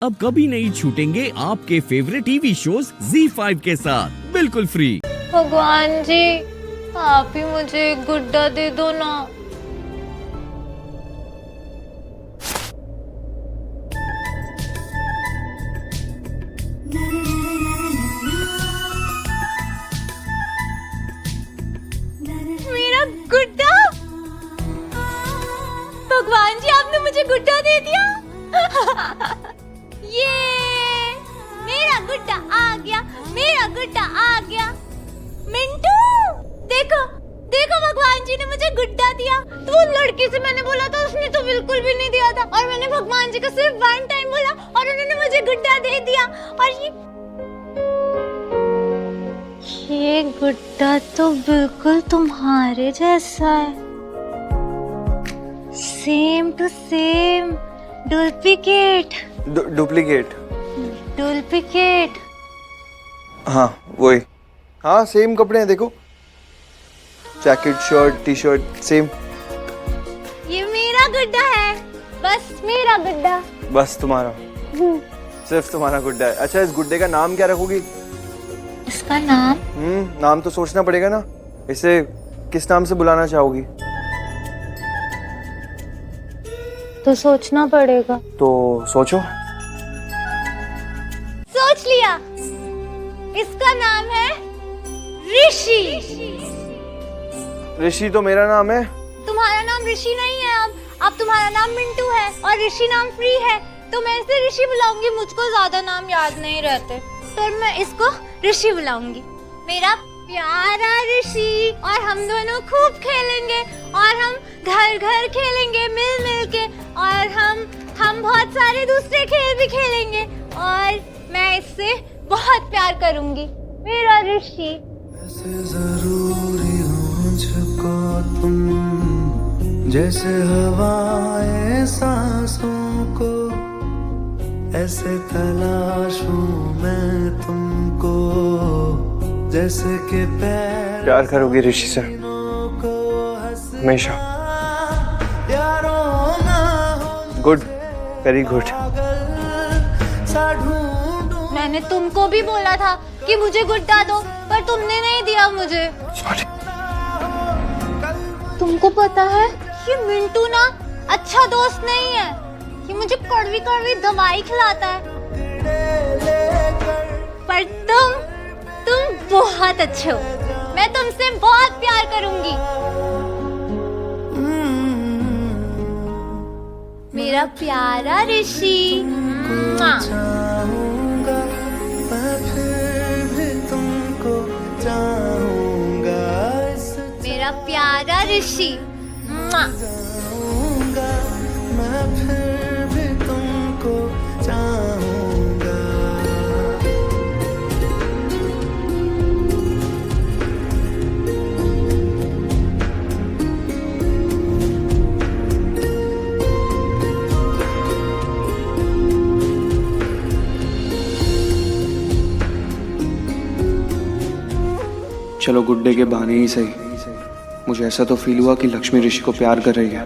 अब कभी नहीं छूटेंगे आपके फेवरेट टीवी शोज ZEE5 के साथ बिल्कुल फ्री। भगवान जी, आप ही मुझे एक गुड्डा दे दो ना। मेरा गुड्डा! भगवान जी, आपने मुझे गुड्डा दे दिया। ये मेरा गुड्डा आ गया, मेरा गुड्डा आ गया। मिंटू, देखो देखो, भगवान जी ने मुझे गुड्डा दिया। तो वो लड़की से मैंने बोला था, उसने तो बिल्कुल भी नहीं दिया था। और मैंने भगवान जी को सिर्फ 1 टाइम बोला और उन्होंने मुझे गुड्डा दे दिया। और ये गुड्डा तो बिल्कुल तुम्हारे जैसा है, same to same. Duplicate duplicate. हाँ वही, हाँ सेम कपड़े हैं, देखो jacket shirt T shirt same. ये मेरा गुड्डा है, बस मेरा गुड्डा। बस तुम्हारा, सिर्फ तुम्हारा गुड्डा है। अच्छा, इस गुड्डे का नाम क्या रखोगी? इसका नाम? नाम तो सोचना पड़ेगा ना। इसे किस नाम से बुलाना चाहोगी? तो सोचना पड़ेगा। तो सोचो। सोच लिया, इसका नाम है ऋषि। ऋषि तो मेरा नाम है। तुम्हारा नाम ऋषि नहीं है, अब तुम्हारा नाम मिंटू है और ऋषि नाम फ्री है। तो मैं इसे ऋषि बुलाऊंगी, मुझको ज्यादा नाम याद नहीं रहते, तो मैं इसको ऋषि बुलाऊंगी। मेरा प्यारा ऋषि। और हम दोनों खूब खेलेंगे और हम घर घर खेलेंगे मिल मिल के, और हम बहुत सारे दूसरे खेल भी खेलेंगे और मैं इससे बहुत प्यार करूंगी। मेरा ऋषि। ऐसे जरूरी हो मुझको तुम, जैसे हवाएं सांसों को, ऐसे तलाशूं मैं तुमको, जैसे कि प्यार करोगी ऋषि से हमेशा। Good, very good. मैंने तुमको भी बोला था कि मुझे गुड्डा दो, पर तुमने नहीं दिया मुझे। सॉरी। तुमको पता है कि मिंटू ना अच्छा दोस्त नहीं है, कि मुझे कड़वी कड़वी दवाई खिलाता है। पर तुम बहुत अच्छे हो, मैं तुमसे बहुत प्यार करूंगी। मेरा प्यारा ऋषि। चाहूंगा मैं, फिर भी तुमको चाहूंगा। मेरा प्यारा ऋषि। चाहूंगा मैं, फिर भी तुमको चाहूंगा। चलो गुड्डे के बहाने ही सही, मुझे ऐसा तो फील हुआ कि लक्ष्मी ऋषि को प्यार कर रही है,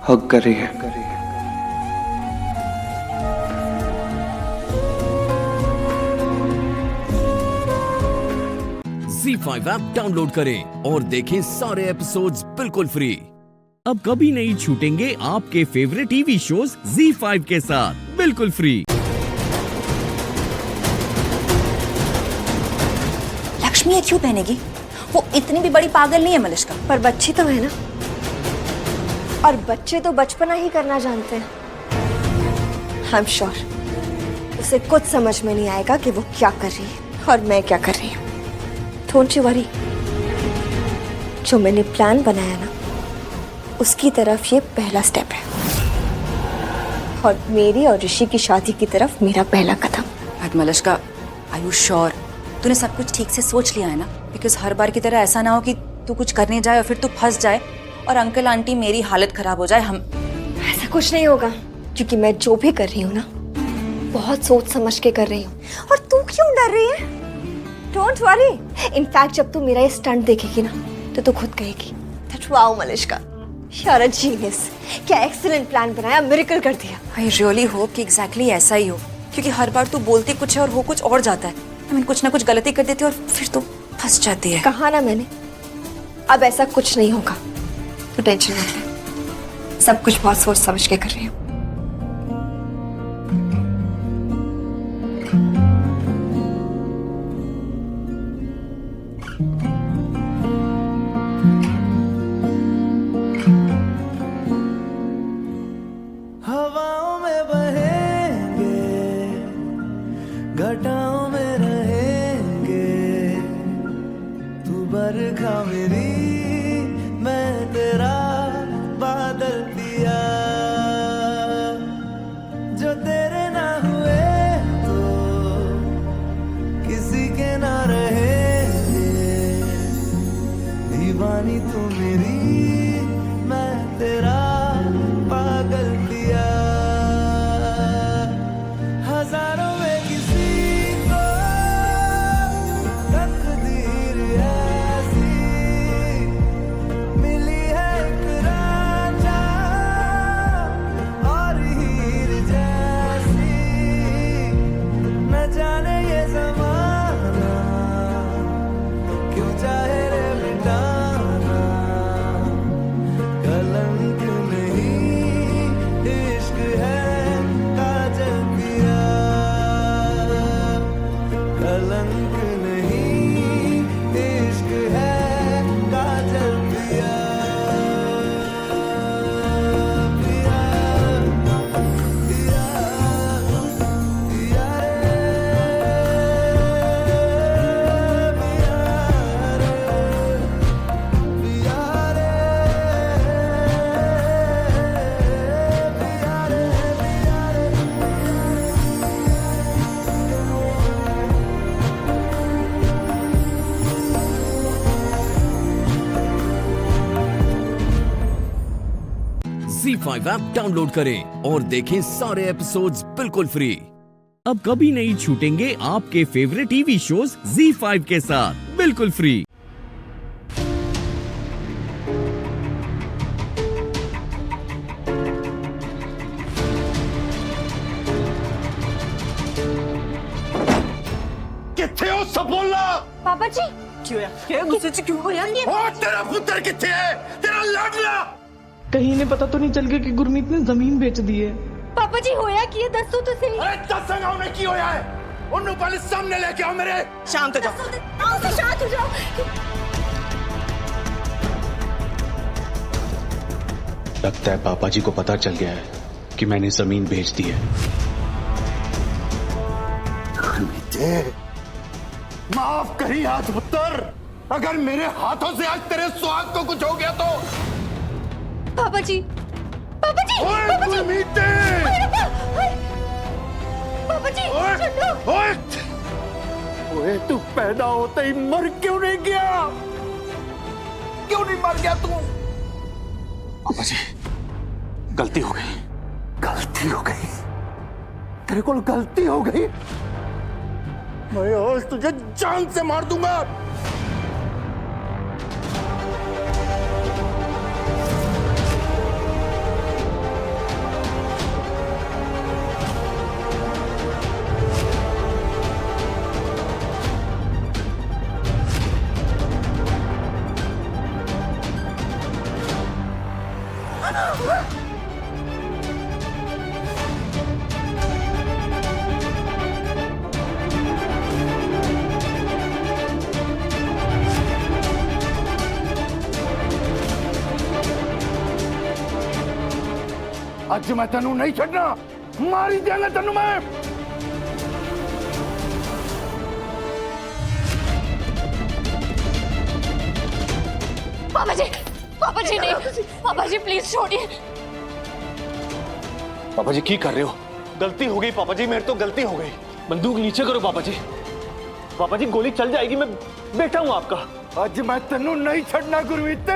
हग कर रही है। ZEE5 ऐप डाउनलोड करें और देखें सारे एपिसोड्स बिल्कुल फ्री। अब कभी नहीं छूटेंगे आपके फेवरेट टीवी शोज ZEE5 के साथ बिल्कुल फ्री। लक्ष्मी ये क्यों पहनेगी? वो इतनी भी बड़ी पागल नहीं है मलिष्का। पर बच्ची तो है ना, और बच्चे तो बचपना ही करना जानते हैं। आई एम श्योर उसे कुछ समझ में नहीं आएगा कि वो क्या कर रही है और मैं क्या कर रही हूँ। डोंट यू वरी, जो मैंने प्लान बनाया ना, उसकी तरफ ये पहला स्टेप है, और मेरी और ऋषि की शादी की तरफ मेरा पहला कदम। But Malishka, are you sure तूने सब कुछ ठीक से सोच लिया है ना? बिकॉज हर बार की तरह ऐसा ना हो कि तू कुछ करने जाए और फिर तू फंस जाए और अंकल आंटी मेरी हालत खराब हो जाए। हम ऐसा कुछ नहीं होगा, क्योंकि मैं जो भी कर रही हूँ ना, बहुत सोच समझ के कर रही हूँ। और तू क्यों डर रही है? Don't worry. इनफैक्ट जब तू मेरा ये स्टंट देखेगी ना, तो तू खुद कहेगी that wow Malishka, You're a genius. क्या एक्सीलेंट प्लान बनाया, मिरेकल कर दिया. आई रियली होप कि एग्जैक्टली ऐसा ही हो, क्योंकि हर बार तू बोलती कुछ है और हो कुछ और जाता है. आई मीन कुछ ना कुछ गलती कर देती है और फिर तो फंस जाती है. कहा ना मैंने, अब ऐसा कुछ नहीं होगा. तो टेंशन मत ले, सब कुछ बहुत सोच समझ के कर रही हूँ. हवाओं में बहेंगे, घटाओं में रहेंगे, तू बरखा मेरी, मैं तेरा बादल पिया. जो तेरे ना हुए तो किसी के ना रहेंगे. दीवानी तू मेरी, मैं तेरा पागल पिया. हजारों में किसी को तकदीर ऐसी मिली है, एक राजा और हीर जैसी. न जाने ये ज़माना क्यों चाहे रे मिटाना. कलंक नहीं इश्क है काजल पिया. कलंक नहीं इश्क है काजल पिया. पिया पिया पिया Z5 ऐप डाउनलोड करें और देखें सारे एपिसोड्स बिल्कुल फ्री। अब कभी नहीं छूटेंगे आपके फेवरेट टीवी शोज Z5 के साथ बिल्कुल फ्री। किथे हो सब बोलना। पापा जी क्यों यार? क्या गुस्से से क्यों हो यार? और तेरा पुत्र किथे है? तेरा लाडला कहीं ने पता तो नहीं चल गया कि गुरमीत ने जमीन बेच दी है? पापा जी होया कि ये दस तो सही। अरे दसंगा उन्हें की होया है? उन्हें पहले सामने लेके आओ मेरे। शांत हो जाओ। आओ तो शांत हो जाओ। लगता है पापा जी को पता चल गया है कि मैंने जमीन बेच दी है। माफ करी हाथ पुत्र, अगर मेरे हाथों से आज तेरे सुहाग को कुछ हो गया तो। पापा जी, पापा जी, ओए पापा जी, गुरमीत! पापा जी, ओए ओए तू पैदा होते ही मर क्यों नहीं गया? क्यों नहीं मर गया तू? पापा जी गलती हो गई। गलती हो गई? तेरे को गलती हो गई? मैं आज तुझे जान से मार दूंगा। आज मैं तेनू नहीं छड़ना, मारी देंगे तेनू मैं। पापा जी, पापा जी नहीं, पापा जी प्लीज छोड़िए। पापा जी की कर रहे हो? गलती हो गई पापा जी, मेरे तो गलती हो गई। बंदूक नीचे करो पापा जी। पापा जी गोली चल जाएगी, मैं बेटा हूं आपका। आज मैं तेनू नहीं छड़ना गुरमीत।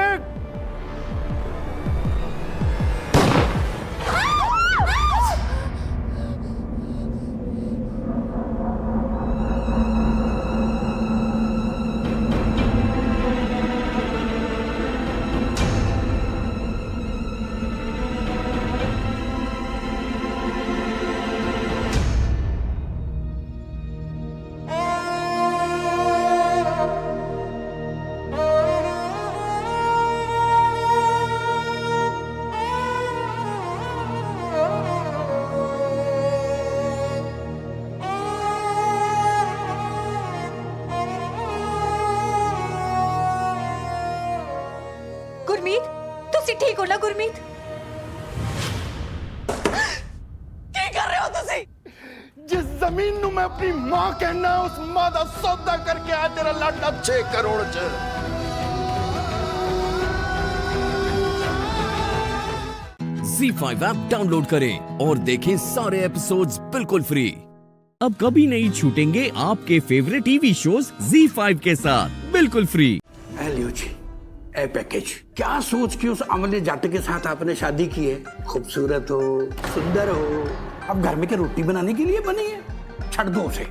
छोड़ना गुरमीत। ਕੀ ਕਰ ਰਹੇ ਹੋ ਤੁਸੀਂ? जिस जमीन ਨੂੰ मैं अपनी मां कहना उस मां ਦਾ सौदा करके आ तेरा लाडा 6 करोड़ च। Z5 ऐप डाउनलोड करें और देखें सारे एपिसोड्स बिल्कुल फ्री। अब कभी नहीं छूटेंगे आपके फेवरेट टीवी शोज Z5 के साथ बिल्कुल फ्री। ए लियो जी, ए पैकेज। क्या सोच के उस अमले जाट के साथ आपने शादी की है? खूबसूरत हो, सुंदर हो, अब घर में क्या रोटी बनाने के लिए बनी है? छੱਡ दो उसे।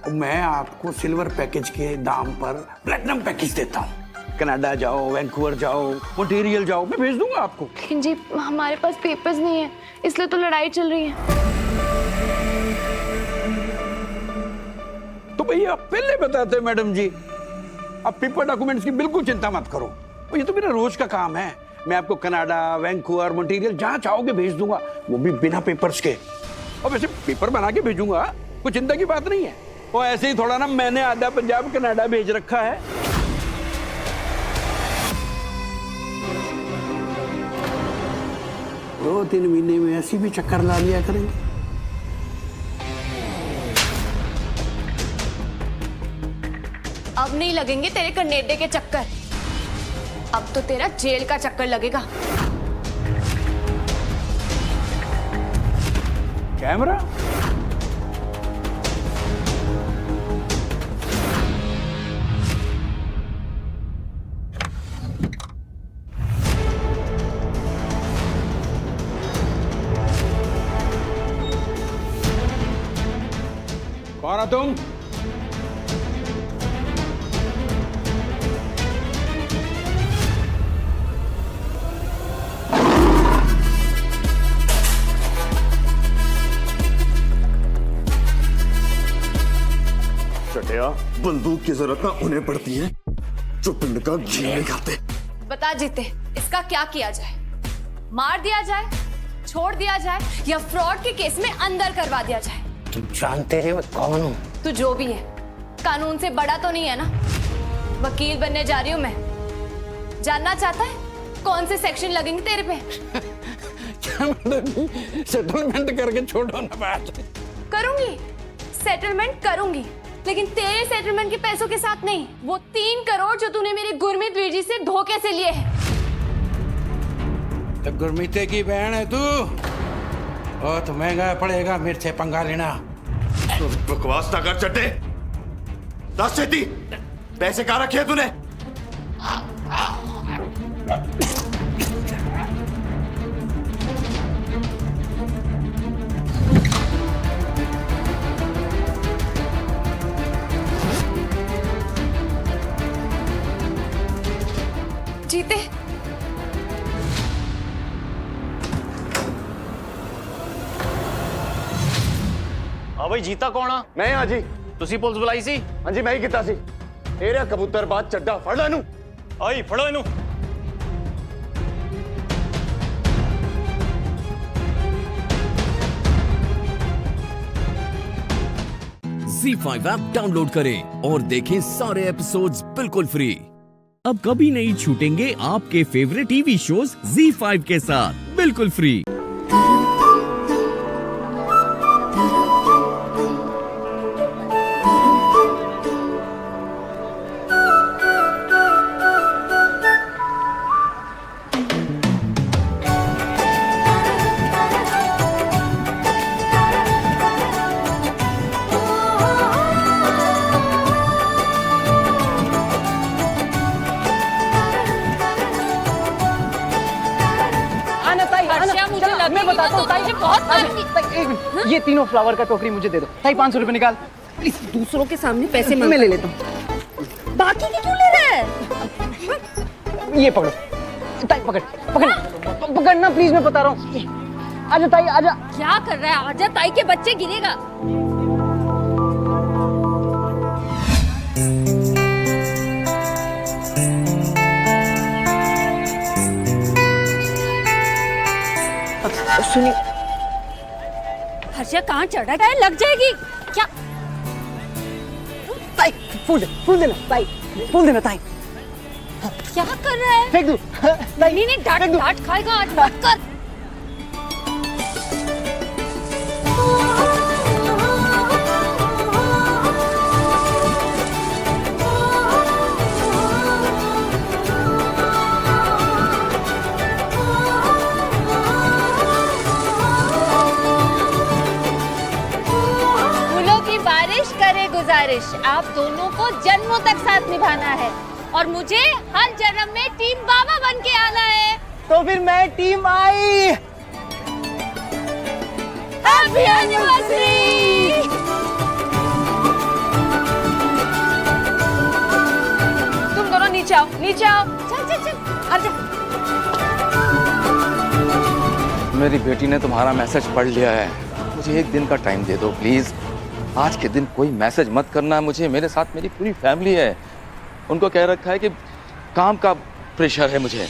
और मैं आपको सिल्वर पैकेज के दाम पर प्लेटिनम पैकेज देता हूँ। कनाडा जाओ, वैंकूवर जाओ, मटेरियल जाओ, मैं भेज दूंगा आपको। लेकिन जी हमारे पास पेपर्स नहीं है, इसलिए तो लड़ाई चल रही है। तो भैया आप पहले बताते मैडम जी। अब पेपर डॉक्यूमेंट्स की बिल्कुल चिंता मत करो, ये तो मेरा रोज का काम है। मैं आपको कनाडा, वैंकूवर, मटेरियल जहाँ चाहोगे भेज दूंगा, वो भी बिना पेपर्स के। और वैसे पेपर बना के भेजूंगा, कोई चिंता की बात नहीं है। और ऐसे ही थोड़ा ना मैंने आधा पंजाब कनाडा भेज रखा है। दो 3 महीने में ऐसी भी चक्कर ला लिया करेंगे। अब नहीं लगेंगे तेरे कनेडे के चक्कर, अब तो तेरा जेल का चक्कर लगेगा। कैमरा? कौन हो तुम? चटिया, बंदूक की जरूरत ना उन्हें पड़ती है जो पिंड का घी नहीं खाते। बता जीते, इसका क्या किया जाए? मार दिया जाए, छोड़ दिया जाए, या फ्रॉड के केस में अंदर करवा दिया जाए? तुम जानते हैं मैं कौन हूँ? तू जो भी है, कानून से बड़ा तो नहीं है ना? वकील बनने जा रही हूँ मैं। जानना चाहता है कौन से सेक्शन लगेंगे तेरे पे? सेटलमेंट करके छोड़ो ना बात। करूंगी, सेटलमेंट करूंगी, लेकिन तेरे सेटलमेंट के पैसों के साथ नहीं। वो 3 करोड़ जो तूने मेरी गुरमीत वीर जी से धोखे से लिए हैं। तो गुरमीते की बहन है तू? और तो महंगा पड़ेगा मेरे से पंगा लेना। बकवास ना कर चट्टे। 10 छेती पैसे कहाँ रखे तूने? जीते, हाँ भाई जीता कौन आ? मैं हाँ जी। ਤੁਸੀਂ ਪੁਲਿਸ ਬੁਲਾਈ ਸੀ? हाँ जी मैं ही किता सी। एरिया कबूतरबाज चड्डा फड़ ला इनू। ਆਈ ਫੜੋ ਇਹਨੂੰ। Z5 ऐप डाउनलोड करें और देखें सारे एपिसोड्स बिल्कुल फ्री। अब कभी नहीं छूटेंगे आपके फेवरेट टीवी शोज Z5 के साथ बिल्कुल फ्री। मैं बताता हूँ ताई, ये तीनों फ्लावर का टोकरी मुझे दे दो। ताई 500 रुपए निकाल। प्लीज दूसरों के सामने पैसे मैं ले लेता हूँ। बाकी के क्यों ले रहे हैं? ये पकड़ो ताई, पकड़ना प्लीज, मैं बता रहा हूँ। आजा ताई आजा। क्या कर रहा है? आजा ताई के बच्चे गिरेगा। सुनिए, हर्षा कहाँ चढ़ा है? लग जाएगी क्या? ताई फूल देना ताई, फूल देना ताई। क्या कर रहा है? फेंक दूं? नहीं नहीं, डांट खाएगा आज, मत कर। फूलों की बारिश करे गुजारिश, आप दोनों को जन्मों तक साथ निभाना है और मुझे हर जन्म में टीम बाबा बन के आना है। तो फिर मैं टीम आई। Happy anniversary. तुम दोनों नीचे आओ, नीचे आओ। चल चल चल, आजा। मेरी बेटी ने तुम्हारा मैसेज पढ़ लिया है। मुझे एक दिन का टाइम दे दो प्लीज। आज के दिन कोई मैसेज मत करना मुझे। मेरे साथ मेरी पूरी फैमिली है। उनको कह रखा है कि काम का प्रेशर है मुझे।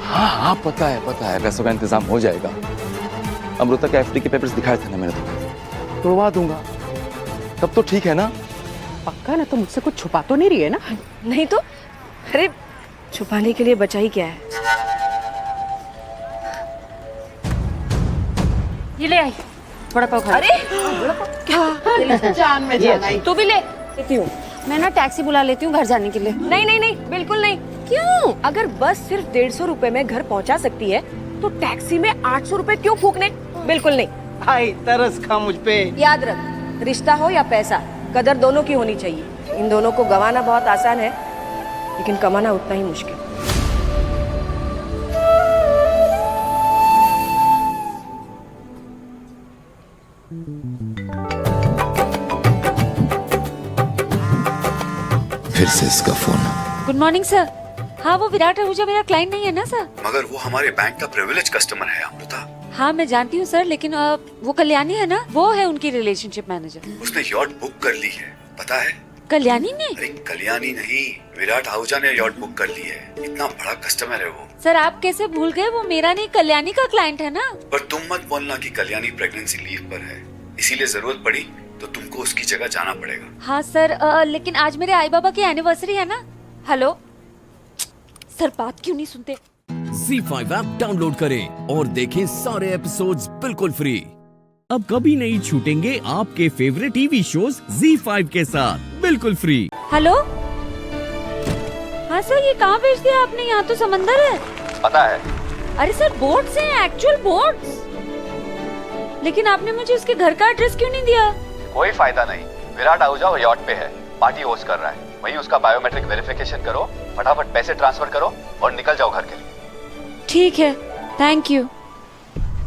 हाँ पता है पैसों का इंतजाम हो जाएगा। अमृता के एफडी के पेपर्स दिखाए थे ना मैंने तुम्हें, तोड़वा दूंगा। तब तो ठीक है ना? पक्का ना? तो मुझसे कुछ छुपा तो नहीं रही है ना? नहीं तो अरे छुपाने के लिए बचा ही क्या है। ये ले आई बड़ा पाव खा। अरे क्या जान में जाना है। तू भी ले। लेती हूँ मैं ना, टैक्सी बुला लेती हूँ घर जाने के लिए। नहीं नहीं नहीं, बिल्कुल नहीं। क्यों? अगर बस सिर्फ 150 रुपए में घर पहुंचा सकती है तो टैक्सी में 800 रुपए क्यों फूकने? बिल्कुल नहीं। भाई तरस खा मुझ पे। याद रख, रिश्ता हो या पैसा, कदर दोनों की होनी चाहिए। इन दोनों को गंवाना बहुत आसान है, लेकिन कमाना उतना ही मुश्किल। फिर से इसका फोन। Good morning sir. हाँ, वो विराट आहूजा मेरा क्लाइंट नहीं है ना सर? मगर वो हमारे बैंक का प्रिविलेज कस्टमर है अमृता। हाँ मैं जानती हूँ सर, लेकिन वो कल्याणी है ना, वो है उनकी रिलेशनशिप मैनेजर। उसने यॉट बुक कर ली है, पता है? कल्याणी ने? अरे कल्याणी नहीं, विराट आहूजा ने यॉट बुक कर ली है। इतना बड़ा कस्टमर है वो। सर आप कैसे भूल गए? वो मेरा नहीं, कल्याणी का क्लाइंट है ना। पर तुम मत बोलना कि कल्याणी प्रेगनेंसी लीव पर है, इसीलिए जरूरत पड़ी तो तुमको उसकी जगह जाना पड़ेगा। हाँ सर, लेकिन आज मेरे आई बाबा की एनिवर्सरी है ना। हेलो सर, बात क्यों नहीं सुनते? Z5 ऐप डाउनलोड करें और देखें सारे एपिसोड्स बिल्कुल फ्री। अब कभी नहीं छूटेंगे आपके फेवरेट टीवी शोज Z5 के साथ बिल्कुल फ्री। हेलो हाँ सर, ये कहाँ भेज दिया आपने? यहाँ तो समंदर है। पता है। अरे सर बोट्स हैं, एक्चुअल बोट्स। लेकिन आपने मुझे उसके घर का एड्रेस क्यों नहीं दिया? कोई फायदा नहीं, विराट आहूजा वो यॉट पे है, पार्टी होस्ट कर रहा है। वहीं उसका बायोमेट्रिक वेरिफिकेशन करो, फटाफट पैसे ट्रांसफर करो और निकल जाओ घर के लिए। ठीक है, थैंक यू।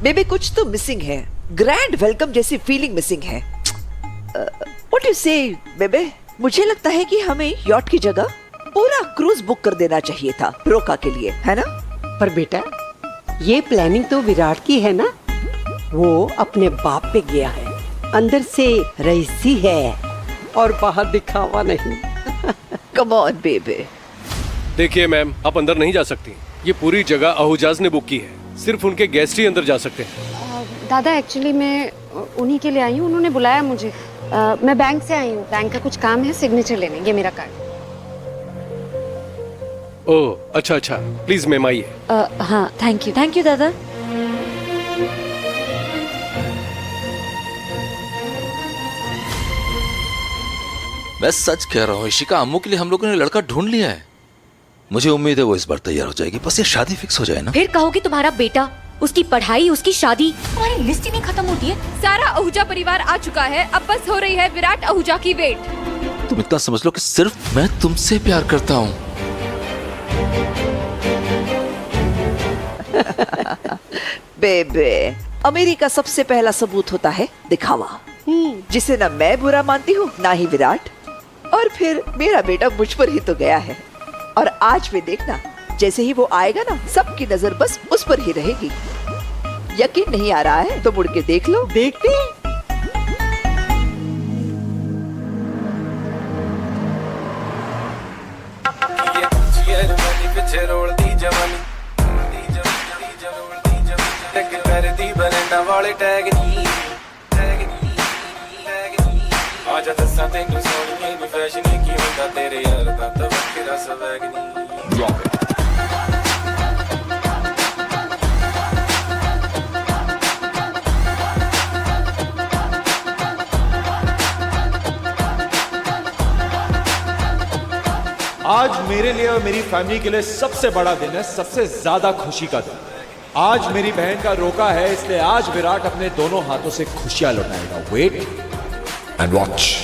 बेबी कुछ तो मिसिंग है, ग्रैंड वेलकम जैसी फीलिंग मिसिंग है। व्हाट यू से बेबे? मुझे लगता है कि हमें यॉट की जगह पूरा क्रूज बुक कर देना चाहिए था रोका के लिए, है ना? पर बेटा ये प्लानिंग तो विराट की है ना, वो अपने बाप पे गया है, अंदर से रईसी है और बाहर दिखावा नहीं। कम ऑन बेबे। देखिए मैम, आप अंदर नहीं जा सकती। ये पूरी जगह आहूजाज ने बुक की है, सिर्फ उनके गेस्ट ही अंदर जा सकते हैं। दादा एक्चुअली मैं उन्हीं के लिए आई हूँ, उन्होंने बुलाया मुझे। मैं बैंक से आई हूँ, बैंक का कुछ काम है, सिग्नेचर लेने। ये मेरा कार्ड। ओह अच्छा, प्लीज मैम आइए। हाँ थैंक यू दादा। मैं सच कह रहा हूँ इशिका, अम्मू के लिए हम लोगों ने लड़का ढूंढ लिया है। मुझे उम्मीद है वो इस बार तैयार हो जाएगी, बस ये शादी फिक्स हो जाए ना। फिर कहो कि तुम्हारा बेटा, उसकी पढ़ाई, उसकी शादी, तुम्हारी लिस्ट ही नहीं खत्म होती है। सारा आहूजा परिवार आ चुका है, अब बस हो रही है विराट आहूजा की वेट। तुम इतना समझ लो कि सिर्फ मैं तुमसे प्यार करता हूँ। बेबे अमीरी का सबसे पहला सबूत होता है दिखावा, जिसे ना मैं बुरा मानती हूँ ना ही विराट। और फिर मेरा बेटा मुझ पर ही तो गया है, और आज भी देखना जैसे ही वो आएगा ना, सबकी नजर बस उस पर ही रहेगी। यकीन नहीं आ रहा है तो मुड़ के देख लो। देखते हैं। आजा दस्सा तेनू सोनिए भी फैशन की हुंदा तेरे यार दा तां वक्रा स्वैग नी ड्रॉप इट आज मेरे लिए और मेरी फैमिली के लिए सबसे बड़ा दिन है, सबसे ज्यादा खुशी का दिन। आज मेरी बहन का रोका है, इसलिए आज विराट अपने दोनों हाथों से खुशियां लौटाएगा। Wait and watch.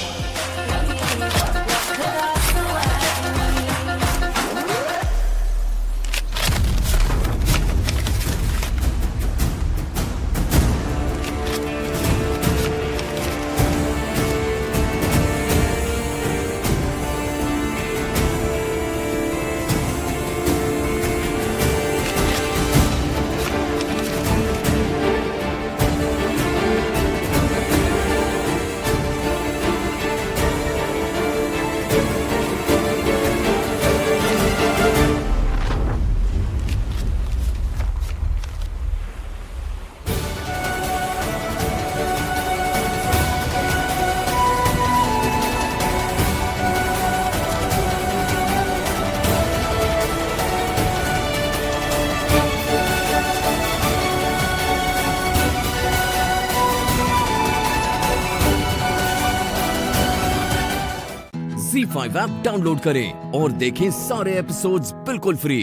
ZEE5 app download करें और देखें सारे एपिसोड्स बिल्कुल फ्री।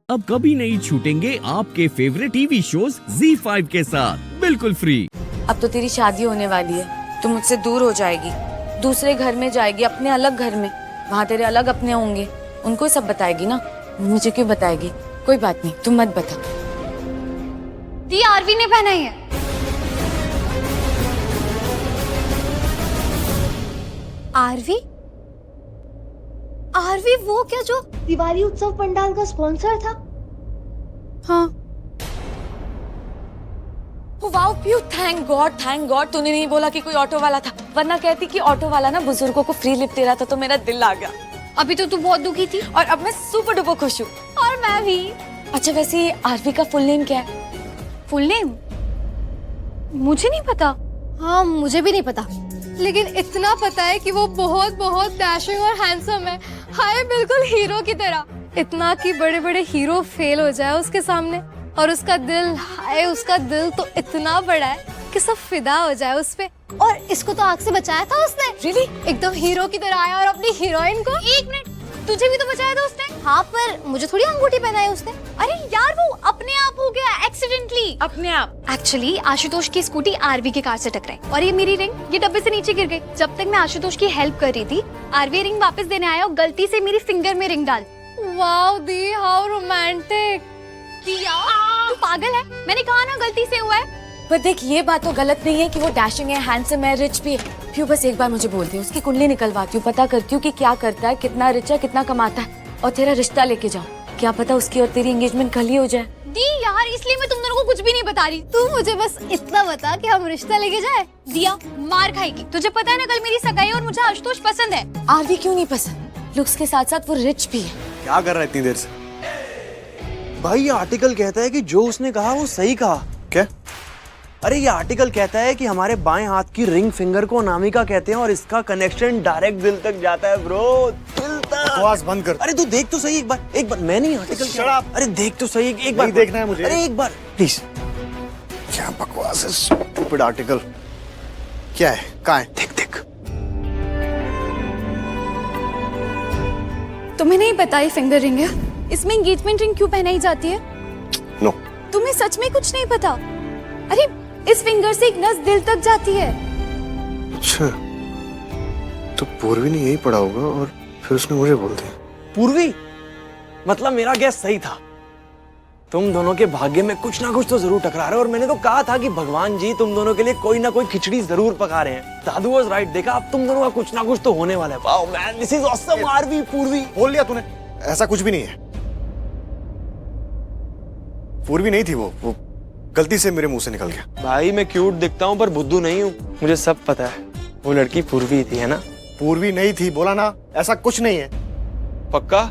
अब कभी नहीं छूटेंगे आपके फेवरेट टीवी शोज ZEE5 के साथ बिल्कुल फ्री। अब तो तेरी शादी होने वाली है, तू मुझसे दूर हो जाएगी, दूसरे घर में जाएगी, अपने अलग घर में। वहाँ तेरे अलग अपने होंगे, उनको सब बताएगी ना। मुझे क्यों बताएगी? कोई बात नहीं, तुम मत बता। दी आरवी ने पहना ही है। आरवी? आरवी वो क्या जो दिवाली उत्सव पंडाल का स्पॉन्सर था? हाँ। वाओ प्यू, थैंक गॉड तूने नहीं बोला कि कोई ऑटो वाला था, वरना कहती कि ऑटो वाला ना बुजुर्गों को फ्री लिफ्ट दे रहा था तो मेरा दिल आ गया। अभी तो तू बहुत दुखी थी और अब मैं सुपर डुपर खुश हूँ। और मैं भी। अच्छा वैसे आरवी का फुल नेम क्या है? फुल नेम मुझे नहीं पता। हाँ मुझे भी नहीं पता, लेकिन इतना पता है कि वो बहुत बहुत डैशिंग और हैंडसम है। हाय बिल्कुल हीरो की तरह, इतना कि बड़े बड़े हीरो फेल हो जाए उसके सामने। और उसका दिल, हाय उसका दिल तो इतना बड़ा है कि सब फिदा हो जाए उस पे। और इसको तो आग से बचाया था उसने। रियली? एकदम हीरो की तरह आया और अपनी हीरोइन को। एक मिनट, तुझे भी तो बचाया था उसने। हाँ पर मुझे थोड़ी अंगूठी पहनाई उसने। अरे यार वो अपने आप हो गया एक्सीडेंटली। अपने आप? एक्चुअली आशुतोष की स्कूटी आरवी के कार से टकराई और ये मेरी रिंग ये डब्बे से नीचे गिर गई। जब तक मैं आशुतोष की हेल्प कर रही थी, आरवी रिंग वापस देने आया और गलती से मेरी फिंगर में रिंग डाल। Wow the, how romantic. दिया तू पागल है, मैंने कहा ना गलती से हुआ है। पर देख ये बात तो गलत नहीं है कि वो डैशिंग है, हैंडसम है, रिच भी है। प्यू बस एक बार मुझे बोल दे, उसकी कुंडली निकलवाती हूँ, पता करती हूँ कि क्या करता है, कितना रिच है, कितना कमाता है, और तेरा रिश्ता लेके जाओ। क्या पता उसकी और तेरी एंगेजमेंट कल ही हो जाए। दी यार इसलिए मैं तुम दोनों को कुछ भी नहीं बता रही। तू मुझे बस इतना बता कि हम रिश्ता लेके जाए। दिया मार खाएगी, तुझे पता है ना कल मेरी सगाई और मुझे आशुतोष पसंद है। आरवी क्यों नहीं पसंद? लुक्स के साथ साथ वो रिच भी है। क्या कर रहा है इतनी देर से? भाई ये आर्टिकल कहता है कि जो उसने कहा वो सही कहा। क्या? अरे ये आर्टिकल कहता है कि हमारे बाएं हाथ की रिंग फिंगर को अनामिका कहते हैं और इसका कनेक्शन डायरेक्ट दिल तक जाता है ब्रो, दिल तक। बकवास बंद कर। अरे तू देख तो सही एक बार मैं नहीं आर्टिकल क्या। अरे देख तो सही एक बार। देखना है मुझे। अरे एक बार प्लीज। क्या बकवास है, स्टूपिड आर्टिकल। क्या है, कहाँ है? देख देख। तुम्हें नहीं पता ये फिंगर रिंग है? इसमें एंगेजमेंट रिंग क्यों पहनाई जाती है? नो। तुम्हें सच में कुछ नहीं पता? अरे इस फिंगर से एक नस दिल तक जाती है। अच्छा तो पूर्वी ने यही पढ़ा होगा और फिर उसने मुझे बोल दिया। पूर्वी? मतलब मेरा गैस सही था। तुम दोनों के भाग्य में कुछ ना कुछ तो जरूर टकरा रहे, और मैंने तो कहा था कि भगवान जी तुम दोनों के लिए कोई ना कोई खिचड़ी जरूर पका रहे हैं। दादू वाज राइट, देखा अब तुम दोनों का कुछ ना कुछ तो होने वाला है। Wow man, this is awesome. Aarvi Purvi बोल लिया तूने, ऐसा कुछ भी नहीं है। पूर्वी नहीं थी वो गलती से मेरे मुंह से निकल गया। भाई मैं क्यूट दिखता हूँ पर बुद्धू नहीं हूँ, मुझे सब पता है। वो लड़की पूर्वी थी, है ना? पूर्वी नहीं थी, बोला ना, ऐसा कुछ नहीं है। पक्का?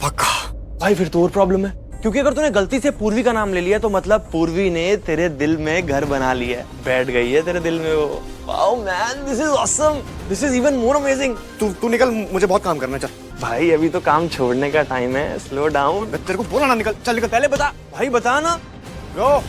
पक्का। भाई फिर तो और प्रॉब्लम है। क्योंकि अगर तूने गलती से पूर्वी का नाम ले लिया तो मतलब पूर्वी ने तेरे दिल में घर बना लिया है, बैठ गई है तेरे दिल में वो। Wow man, this is awesome, this is even more amazing. तू निकल, मुझे बहुत काम करना है। चल भाई अभी तो काम छोड़ने का टाइम है, स्लो डाउन। तेरे को बोला ना निकल, चल निकल। पहले बता भाई, बता ना। गो।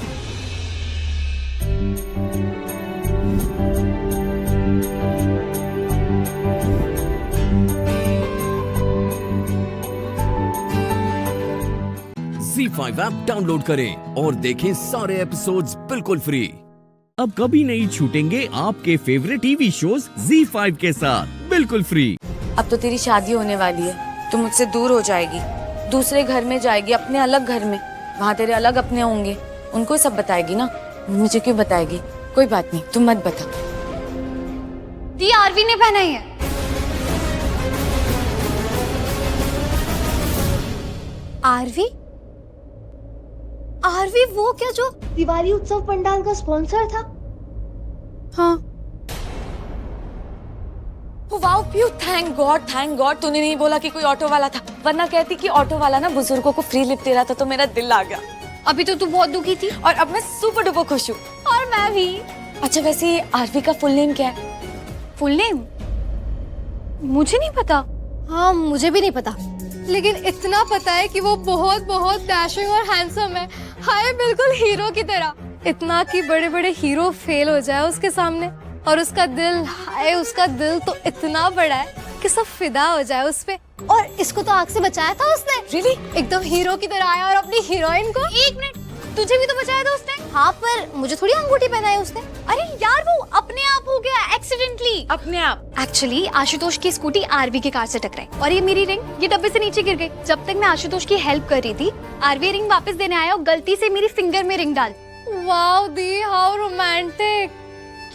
ZEE5 ऐप डाउनलोड करें और देखें सारे एपिसोड्स बिल्कुल फ्री। अब कभी नहीं छूटेंगे आपके फेवरेट टीवी शोज ZEE5 के साथ बिल्कुल फ्री। अब तो तेरी शादी होने वाली है, तू मुझसे दूर हो जाएगी, दूसरे घर में जाएगी, अपने अलग घर में। वहाँ तेरे अलग अपने होंगे, उनको सब बताएगी ना, मुझे क्यों बताएगी? कोई बात नहीं, तुम मत बता। दी आरवी ने पहना ही है। आरवी? आरवी वो क्या जो दिवाली उत्सव पंडाल का स्पॉन्सर था? हाँ। वाओ प्यू, थैंक गॉड तूने नहीं बोला कि कोई ऑटो वाला था, वरना कहती कि ऑटो वाला ना बुजुर्गों को फ्री लिफ्ट दे रहा था तो मेरा दिल आ गया। अभी तो तू बहुत दुखी थी और अब मैं सुपर डुपर खुश हूँ। और मैं भी। अच्छा वैसे आरवी का फुल नेम क्या है? फुल नेम मुझे नहीं पता। हाँ मुझे भी नहीं पता, लेकिन इतना पता है कि वो बहुत बहुत डैशिंग और हैंडसम है। हाय बिल्कुल हीरो की तरह, इतना कि बड़े बड़े हीरो फेल हो जाए उसके सामने। और उसका दिल, हाय उसका दिल तो इतना बड़ा है कि सब फिदा हो जाए उस पे। और इसको तो आग से बचाया था उसने। रियली? एकदम हीरो की तरह आया और अपनी हीरोइन को। एक मिनट, तुझे भी तो बचाया था उसने। हाँ पर मुझे थोड़ी अंगूठी पहनाई उसने। अरे यार वो अपने आप हो गया एक्सीडेंटली। अपने आप? एक्चुअली आशुतोष की स्कूटी आरवी के कार से टकराई और ये मेरी रिंग ये डब्बे से नीचे गिर गई। जब तक मैं आशुतोष की हेल्प कर रही थी, आरवी रिंग वापस देने आया और गलती से मेरी फिंगर में रिंग डाल। Wow the, how romantic.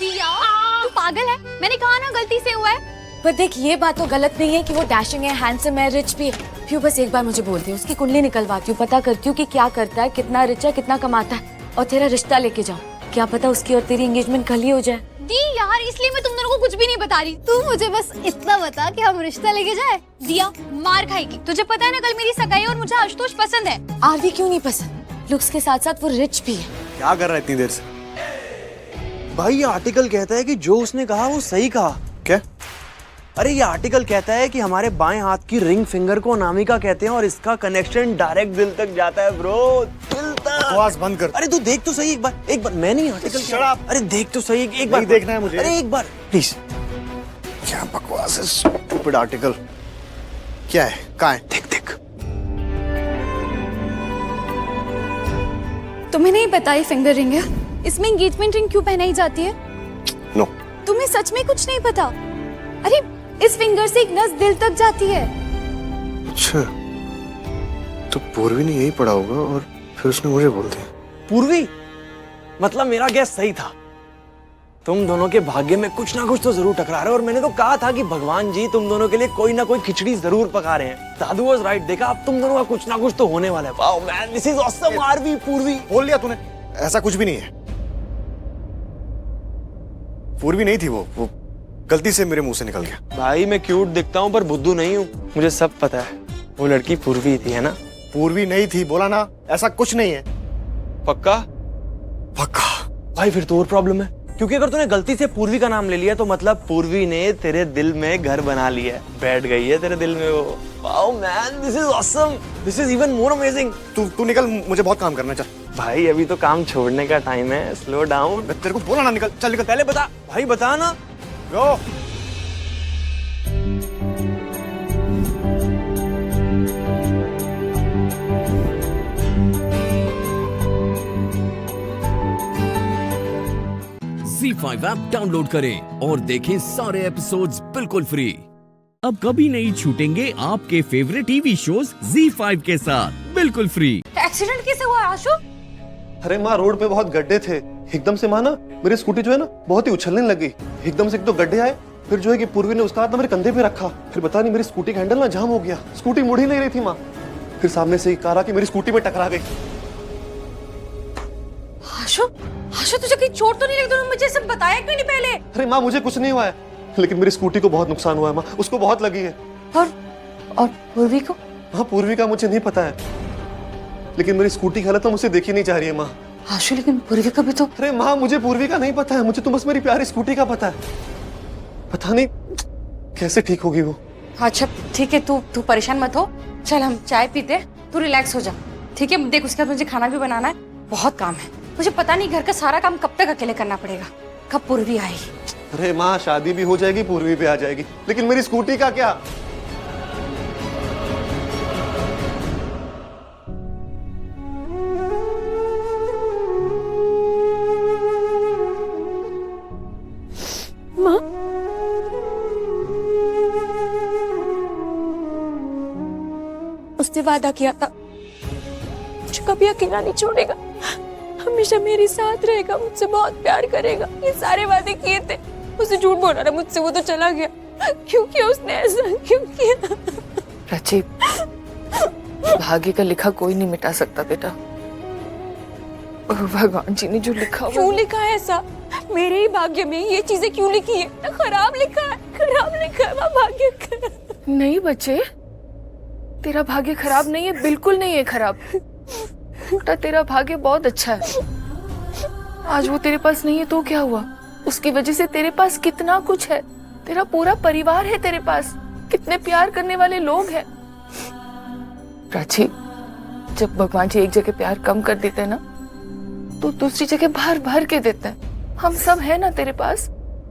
दिया तू पागल है, मैंने कहा ना गलती से हुआ है। पर देख ये बात तो गलत नहीं है कि वो डैशिंग है, हैंडसम है, रिच भी है। प्यू बस एक बार मुझे बोल दे, उसकी कुंडली निकलवाती हूँ, पता करती हूँ कि क्या करता है, कितना रिच है, कितना कमाता है, और तेरा रिश्ता लेके जाऊँ। क्या पता उसकी और तेरी एंगेजमेंट कल ही हो जाए। दी यार इसलिए मैं तुम दोनों को कुछ भी नहीं बता रही, तू मुझे बस इतना बता कि हम रिश्ता लेके जाए। दिया मार खाएगी, तुझे पता है ना कल मेरी सगाई और मुझे आशुतोष पसंद है। आरवी क्यों नहीं पसंद? लुक्स के साथ साथ वो रिच भी है। क्या कर रहा है इतनी देर से? भाई ये आर्टिकल कहता है कि जो उसने कहा वो सही कहा। क्या? अरे ये आर्टिकल कहता है कि हमारे बाएं हाथ की रिंग फिंगर को अनामिका कहते हैं और इसका कनेक्शन डायरेक्ट दिल तक जाता है ब्रो, दिल तक। आवाज बंद कर। अरे तू देख तो सही एक बार मैं नहीं आर्टिकल। अरे देख तो सही एक बार। देखना है मुझे। अरे एक बार प्लीज। क्या बकवास है, स्टूपिड आर्टिकल। क्या है, कहाँ है? देख देख। तुम्हें नहीं पता ये फिंगर रिंग है? इसमें एंगेजमेंट रिंग क्यों पहनाई जाती है? नो। तुम्हें सच में कुछ नहीं पता? अरे इस फिंगर से एक नस दिल तक जाती है। अच्छा, तो पूर्वी ने यही पढ़ा होगा और फिर उसने मुझे बोल दिया। पूर्वी? मतलब मेरा गैस सही था, तुम दोनों के भाग्य में कुछ ना कुछ तो जरूर टकरा रहा है। और मैंने तो कहा था कि भगवान जी तुम दोनों के लिए कोई ना कोई खिचड़ी जरूर पका रहे हैं। दादू वाज राइट, देखा अब तुम दोनों का कुछ ना कुछ तो होने वाला है। Wow man, this is awesome. Aarvi Purvi बोल लिया तूने, ऐसा कुछ भी नहीं है। पूर्वी नहीं थी वो गलती से मेरे मुंह से निकल गया। भाई मैं क्यूट दिखता हूँ पर बुद्धू नहीं हूँ, मुझे सब पता है। वो लड़की पूर्वी थी, है ना? पूर्वी नहीं थी, बोला ना, ऐसा कुछ नहीं है। पक्का? पक्का। भाई फिर तो और प्रॉब्लम है, क्योंकि अगर तूने गलती से पूर्वी का नाम ले लिया तो मतलब पूर्वी ने तेरे दिल में घर बना लिया है, बैठ गई है तेरे दिल में वो। Wow man, this is awesome, this is even more amazing. तू निकल, मुझे बहुत काम करना है। चल भाई अभी तो काम छोड़ने का टाइम है, स्लो डाउन। तेरे को बोला ना निकल, चल निकल। पहले बता भाई, बता ना। गो। ZEE5 ऐप डाउनलोड करें और देखें सारे एपिसोड्स बिल्कुल फ्री। अब कभी नहीं छूटेंगे आपके फेवरेट टीवी शोज ZEE5 के साथ बिल्कुल फ्री। एक्सीडेंट कैसे हुआ आशु? अरे माँ, रोड पे बहुत गड्ढे थे, एकदम से माँ ना मेरी स्कूटी जो है ना बहुत ही उछलने लग गई। एकदम से एक तो गड्ढे आए, फिर जो है कि पूर्वी ने उसका हाथ ना मेरे कंधे पे रखा, फिर पता नहीं मेरी स्कूटी का हैंडल ना जाम हो गया, स्कूटी मुड़ ही नहीं रही थी माँ। फिर सामने से एक कार आके मेरी स्कूटी में टकरा गई। आशु, आशु तुझे कहीं चोट तो नहीं लगी? तूने मुझे सब बताया क्यों नहीं पहले? अरे माँ, मुझे कुछ नहीं हुआ है, लेकिन मेरी स्कूटी को बहुत नुकसान हुआ है माँ, उसको बहुत लगी है। और पूर्वी को? हाँ, पूर्वी का मुझे नहीं पता है, लेकिन मेरी स्कूटी की हालत तो मुझसे देखी नहीं जा रही है माँ। आशु लेकिन पूर्वी का भी तो। अरे माँ मुझे पूर्वी का नहीं पता है, मुझे तो बस मेरी प्यारी स्कूटी का पता है। पता नहीं कैसे ठीक होगी वो। अच्छा ठीक है, तू परेशान मत हो, चल हम चाय पीते, तू रिलैक्स हो जा, ठीक है? देख उसके बाद मुझे खाना भी बनाना है, बहुत काम है मुझे। पता नहीं घर का सारा काम कब तक अकेले करना पड़ेगा, कब पूर्वी आएगी। अरे माँ शादी भी हो जाएगी, पूर्वी भी आ जाएगी, लेकिन मेरी स्कूटी का क्या? माँ उसने वादा किया था मुझे कभी अकेला नहीं छोड़ेगा, हमेशा मेरे साथ रहेगा, मुझसे बहुत प्यार करेगा, ये सारे वादे किए थे। उसे झूठ बोला ना मुझसे, वो तो चला गया। क्यों किया उसने ऐसा, क्यों किया? प्राची, भाग्य का लिखा कोई नहीं मिटा सकता बेटा, और भगवान जी ने जो लिखा क्यों लिखा है ऐसा? मेरे ही भाग्य में ये चीजें क्यों लिखी है? खराब लिखा है, खराब लिखा है भाग्य का। नहीं बच्चे, तेरा भाग्य खराब नहीं है, बिल्कुल नहीं है खराब। बेटा तेरा भाग्य बहुत अच्छा है। आज वो तेरे पास नहीं है तो क्या हुआ, उसकी वजह से तेरे पास कितना कुछ है, तेरा पूरा परिवार है तेरे पास, कितने प्यार करने वाले लोग हैं। प्राची, जब भगवान जी एक जगह प्यार कम कर देते हैं ना, तो दूसरी जगह भर भर के देते हैं। हम सब है ना तेरे पास,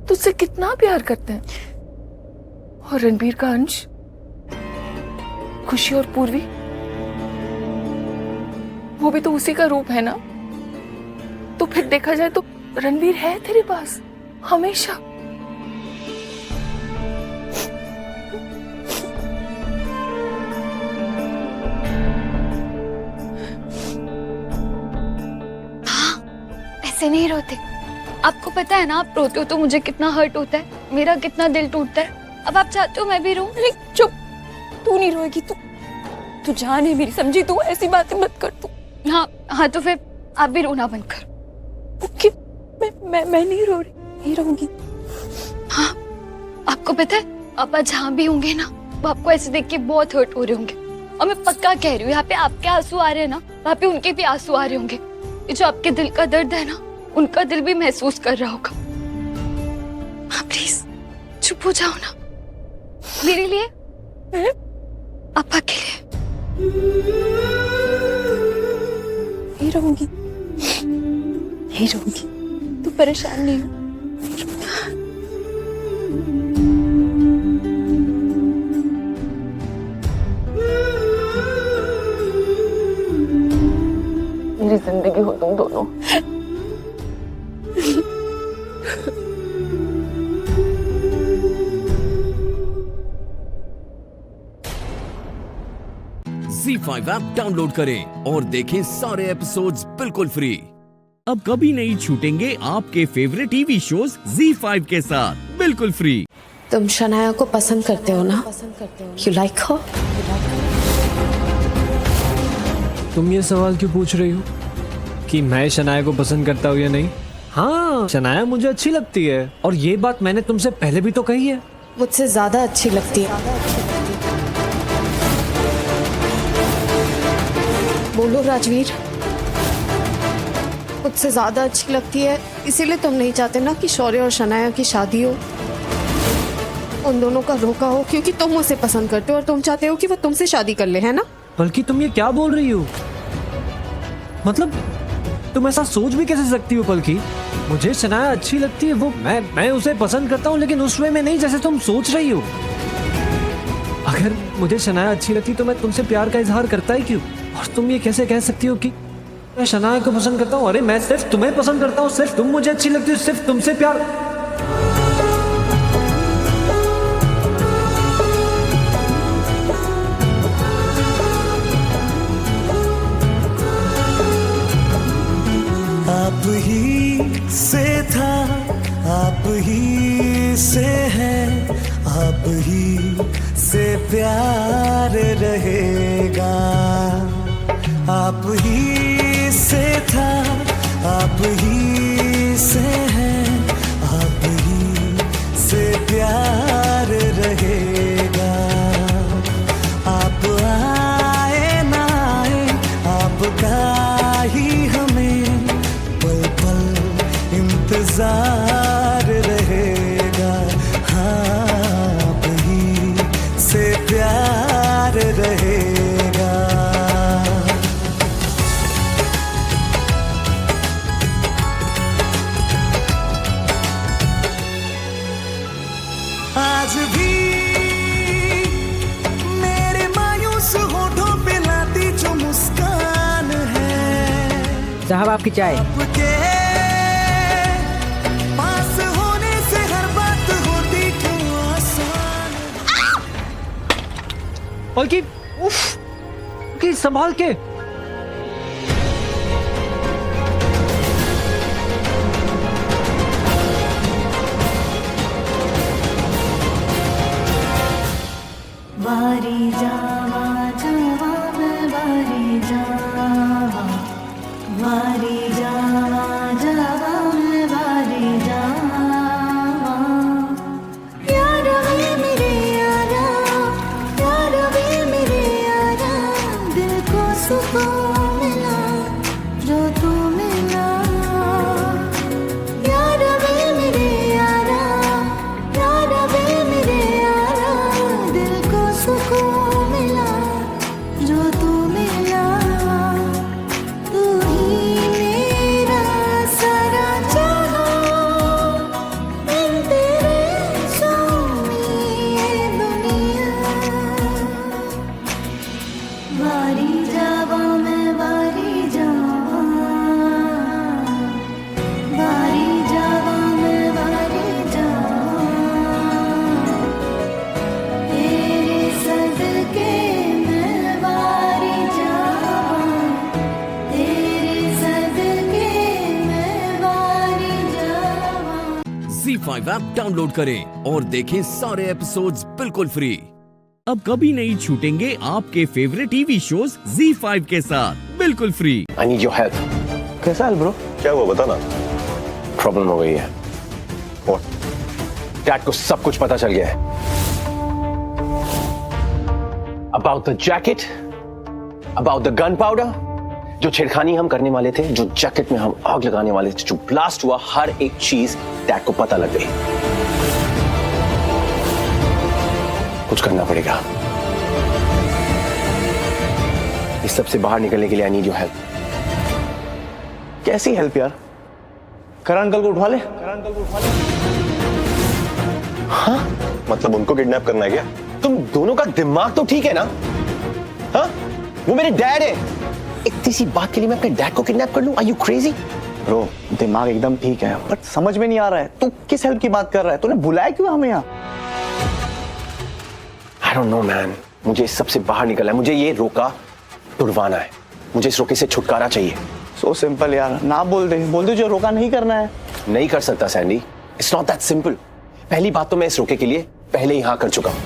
तुझसे कितना प्यार करते हैं। और रणबीर का अंश, खुशी और पूर्वी, वो भी तो उसी का रूप है ना। तो फिर देखा जाए तो रणबीर है तेरे पास हमेशा। ऐसे नहीं रोते, आपको पता है ना, आप रोते हो तो मुझे कितना हर्ट होता है, मेरा कितना दिल टूटता है। अब आप चाहते हो मैं भी रोऊं? चुप, तू नहीं रोएगी, तू जान है मेरी, समझी? तू ऐसी बातें मत कर तू। हाँ तो फिर आप भी रोना बंद कर। ओके, मैं नहीं रो रही, नहीं रहूंगी। हाँ, आपको पता है पापा जहाँ भी होंगे ना, वो आपको ऐसे देख के बहुत हर्ट हो रहे होंगे। और मैं पक्का कह रही हूँ, यहाँ पे आपके आंसू आ रहे हैं ना, वहाँ पे उनके भी आंसू आ रहे होंगे। ये जो आपके दिल का दर्द है ना, उनका दिल भी महसूस कर रहा होगा। हाँ प्लीज चुप हो जाओ ना, मेरे लिए, पापा के लिए। नहीं रहूंगी, नहीं रहूंगी, तू परेशान नहीं हो। मेरी जिंदगी हो तुम दोनों। ZEE5 ऐप डाउनलोड करें और देखें सारे एपिसोड्स बिल्कुल फ्री। अब कभी नहीं छूटेंगे आपके फेवरेट टीवी शोज ZEE5 के साथ बिल्कुल फ्री। तुम शनाया को पसंद करते हो ना? You like her? तुम ये सवाल क्यों पूछ रही हो कि मैं शनाया को पसंद करता हूँ या नहीं? हाँ, शनाया मुझे अच्छी लगती है, और ये बात मैंने तुमसे पहले भी तो कही है। मुझसे ज्यादा अच्छी लगती है। बोलो राजवीर। मुझसे ज्यादा अच्छी लगती है, इसीलिए तुम नहीं चाहते ना कि शौर्य और शनाया की शादी हो, उन दोनों का रोका हो, क्योंकि तुम उसे पसंद करते हो और तुम चाहते हो कि वो तुमसे शादी कर ले, है ना? बल्कि तुम ये क्या बोल रही हो? मतलब तुम ऐसा सोच भी कैसे सकती हो पलकी? मुझे शनाया अच्छी लगती है, वो मैं उसे पसंद करता हूँ, लेकिन उस वे में नहीं जैसे तुम सोच रही हो। अगर मुझे शनाया अच्छी लगती तो मैं तुमसे प्यार का इजहार करता ही क्यों? और तुम ये कैसे कह सकती हो कि मैं शनाया को पसंद करता हूँ? अरे मैं सिर्फ तुम्हें पसंद करता हूँ, सिर्फ तुम मुझे अच्छी लगती हो, सिर्फ तुमसे प्यार। आप ही से था, आप ही से है, आप ही से प्यार रहेगा। आप ही से था, आप ही से है, आप ही से प्यार रहेगा। आप आए ना आए, आपका आज भी मेरे मायूस होठों पे लाती जो मुस्कान है। साहब आपकी चाय। आपके पास होने से हर बात होती क्यों आसान। पलकी, उफ, कि संभाल के। वारी जावा जावा मैं वारी जावा, वारी जावा जावा मैं वारी जावा। यार वे मेरे यारा, यार वे मेरे यारा, दिल को सुकून मिला जो तू मिला। यार वे मेरे यारा, यार वे मेरे यारा, दिल को सुकून मिला जो तू मिला। तू ही मेरा सारा जहां, मैं तेरे स्वामी ये दुनिया। वारी जावा मैं वारी जावा, वारी जावा मैं वारी जावा। तेरे सदके मैं वारी जावा, तेरे सदके मैं वारी जावा। Z5 ऐप डाउनलोड करें और देखें सारे एपिसोड्स बिल्कुल फ्री। अब कभी नहीं छूटेंगे आपके फेवरेट टीवी शोज Z5 के साथ बिल्कुल free. I need your help. कैसा हाल ब्रो? क्या हुआ बता ना। प्रॉब्लम हो गई है। और डैड को सब कुछ पता चल गया है। About the jacket, about the gun powder, जो छेड़खानी हम करने वाले थे, जो जैकेट में हम आग लगाने वाले थे, जो ब्लास्ट हुआ, हर एक चीज डैड को पता लग गई। कुछ करना पड़ेगा। इस सब से बाहर निकलने के लिए आई नीड योर हेल्प। कैसी हेल्प यार? करण अंकल को उठवा ले। हाँ? मतलब उनको किडनैप करना है क्या? तुम दोनों का दिमाग तो ठीक है ना? हाँ? वो मेरे डैड है। इतनी सी बात के लिए मैं अपने डैड को किडनैप कर लूं? Are you crazy? ब्रो, दिमाग एकदम ठीक है, बट समझ में नहीं आ रहा है तू किस हेल्प की बात कर रहा है। तूने बुलाया क्यों हमें यहाँ? I don't know man, मुझे इस सबसे बाहर निकलना है। मुझे ये रोका तुड़वाना है। मुझे इस रोके से छुटकारा चाहिए। सो सिंपल यार, ना बोल दे जो रोका नहीं करना है। नहीं कर सकता Sandy. It's not that simple. पहली बात तो मैं इस रोके के लिए पहले ही हाँ कर चुका हूं।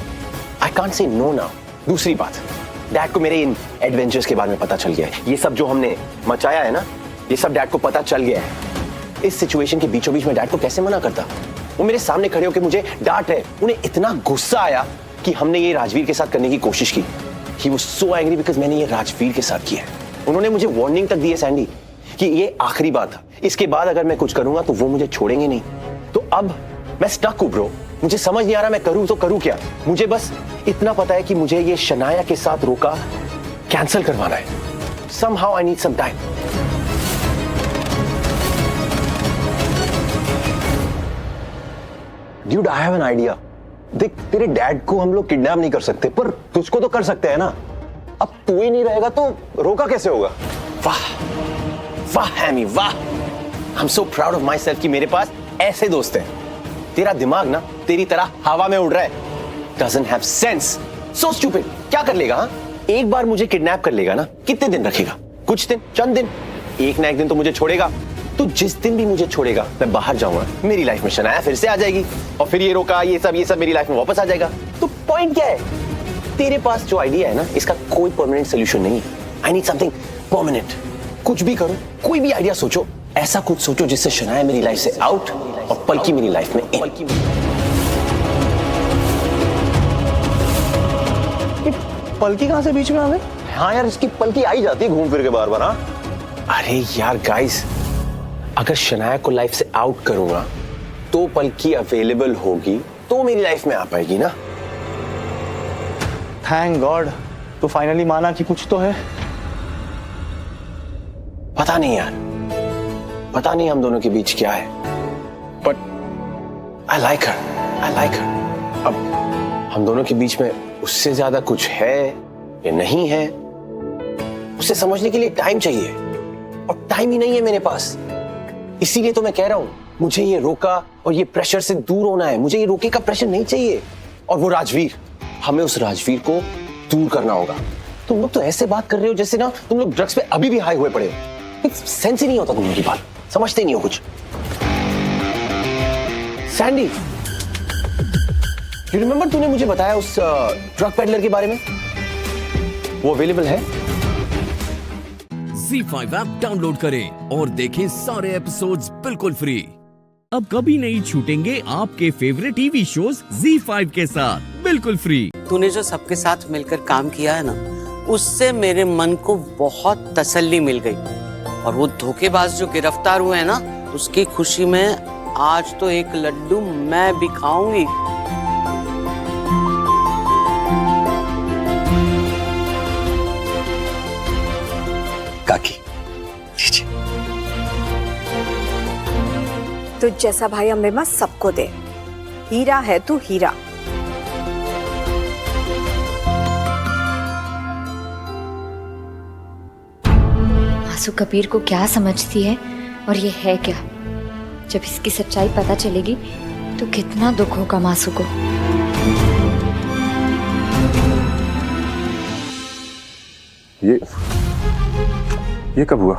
I can't say no now. दूसरी बात, डैड को मेरे इन एडवेंचर्स के बारे में पता चल गया है। ये सब जो हमने मचाया है ना, ये सब डैड को पता चल गया है। इस सिचुएशन के बीचों बीच में डैड को कैसे मना करता? वो मेरे सामने खड़े होकर मुझे डांट रहे। उन्हें इतना गुस्सा आया कि हमने ये राजवीर के साथ करने की कोशिश की। He was so angry because मैंने ये राजवीर के साथ किया है। उन्होंने मुझे वार्निंग तक दी है सैंडी कि ये आखिरी बात था। इसके बाद अगर मैं कुछ करूंगा तो वो मुझे छोड़ेंगे नहीं। तो अब मैं स्टक हूं ब्रो। मुझे समझ नहीं आ रहा मैं करूं तो करूं क्या। मुझे बस इतना पता है कि मुझे ये शनाया के साथ रोका कैंसिल करवाना है। Somehow I need some time. Dude, I have an idea. देख, तेरे डैड को हम लोग किडनैप नहीं कर सकते, पर तुझको तो कर सकते हैं ना। अब तू ही नहीं रहेगा तो रोका कैसे होगा? वाह वाह हैमी वाह। I'm so proud of myself कि मेरे पास ऐसे दोस्त हैं। तेरा दिमाग ना तेरी तरह हवा में उड़ रहा है। Doesn't have sense. So stupid. क्या कर लेगा? हाँ? एक बार मुझे किडनैप कर लेगा ना, कितने दिन रखेगा? कुछ दिन, चंद दिन। एक ना एक दिन तो मुझे छोड़ेगा। तो जिस दिन भी मुझे छोड़ेगा मैं बाहर जाऊंगा, मेरी लाइफ में शनाया फिर से आ जाएगी और फिर ये रोका ये सब मेरी लाइफ में वापस आ जाएगा। तो पॉइंट क्या है? तेरे पास जो आइडिया है ना, इसका कोई परमानेंट सोल्यूशन नहीं है। I need something permanent. कुछ भी करो, कोई भी आइडिया सोचो, ऐसा कुछ सोचो जिससे शनाया मेरी लाइफ से आउट और पलकी मेरी लाइफ में इन। पलकी कहां से बीच में आ गई? हाँ यार, इसकी पलकी आई जाती है घूम फिर के बार बार। हाँ अरे यार गाइस, अगर शनाया को लाइफ से आउट करूंगा तो पलकी अवेलेबल होगी तो मेरी लाइफ में आ पाएगी ना। थैंक गॉड, तो फाइनली माना कि कुछ तो है। पता नहीं यार, पता नहीं हम दोनों के बीच क्या है, बट आई लाइक हर। अब हम दोनों के बीच में उससे ज्यादा कुछ है या नहीं है, उसे समझने के लिए टाइम चाहिए, और टाइम ही नहीं है मेरे पास। इसीलिए तो मैं कह रहा हूं, मुझे ये रोका और ये प्रेशर से दूर होना है। मुझे ये रोके का प्रेशर नहीं चाहिए। और वो राजवीर, हमें उस राजवीर को दूर करना होगा। तुम लोग तो ऐसे बात कर रहे हो जैसे ना तुम लोग ड्रग्स पे अभी भी हाई हुए पड़े हो। सेंस ही नहीं होता तुम लोग की बात, समझते नहीं हो कुछ। सैंडी, यू रिमेंबर तूने मुझे बताया उस ड्रग पेडलर के बारे में? वो अवेलेबल है? Z5 ऐप डाउनलोड करें और देखें सारे एपिसोड्स बिल्कुल फ्री। अब कभी नहीं छूटेंगे आपके फेवरेट टीवी शोज Z5 के साथ बिल्कुल फ्री। तूने जो सबके साथ मिलकर काम किया है ना, उससे मेरे मन को बहुत तसल्ली मिल गई। और वो धोखेबाज जो गिरफ्तार हुए हैं ना, उसकी खुशी में आज तो एक लड्डू मैं भी खाऊंगी। काकी, तो जैसा भाई अम्बे माँ सबको दे। हीरा है तू, हीरा। मासू कबीर को क्या समझती है और ये है क्या? जब इसकी सच्चाई पता चलेगी तो कितना दुख होगा मासू को। ये कब हुआ?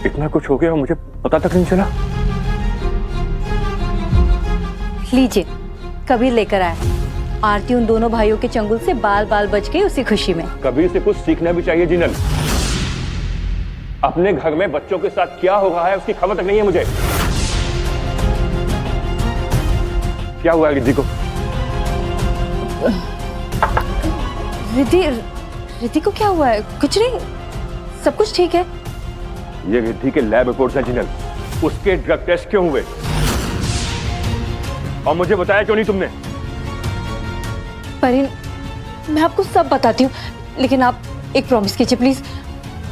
इतना कुछ हो गया मुझे पता तक नहीं चला। लीजिए, कबीर लेकर आया। आरती उन दोनों भाइयों के चंगुल से बाल बाल बच गई उसी खुशी में। कबीर से कुछ सीखना भी चाहिए जिनल। अपने घर में बच्चों के साथ क्या हो रहा है उसकी खबर तक नहीं है मुझे। क्या हुआ रिद्धि को? रिद्धि को क्या हुआ है? कुछ नहीं, सब कुछ ठीक है। ये रिद्धि के लैब रिपोर्ट्स हैं जिनल। उसके ड्रग टेस्ट क्यों हुए और मुझे बताया क्यों नहीं तुमने? परिन, मैं आपको सब बताती हूँ, लेकिन आप एक प्रॉमिस कीजिए प्लीज।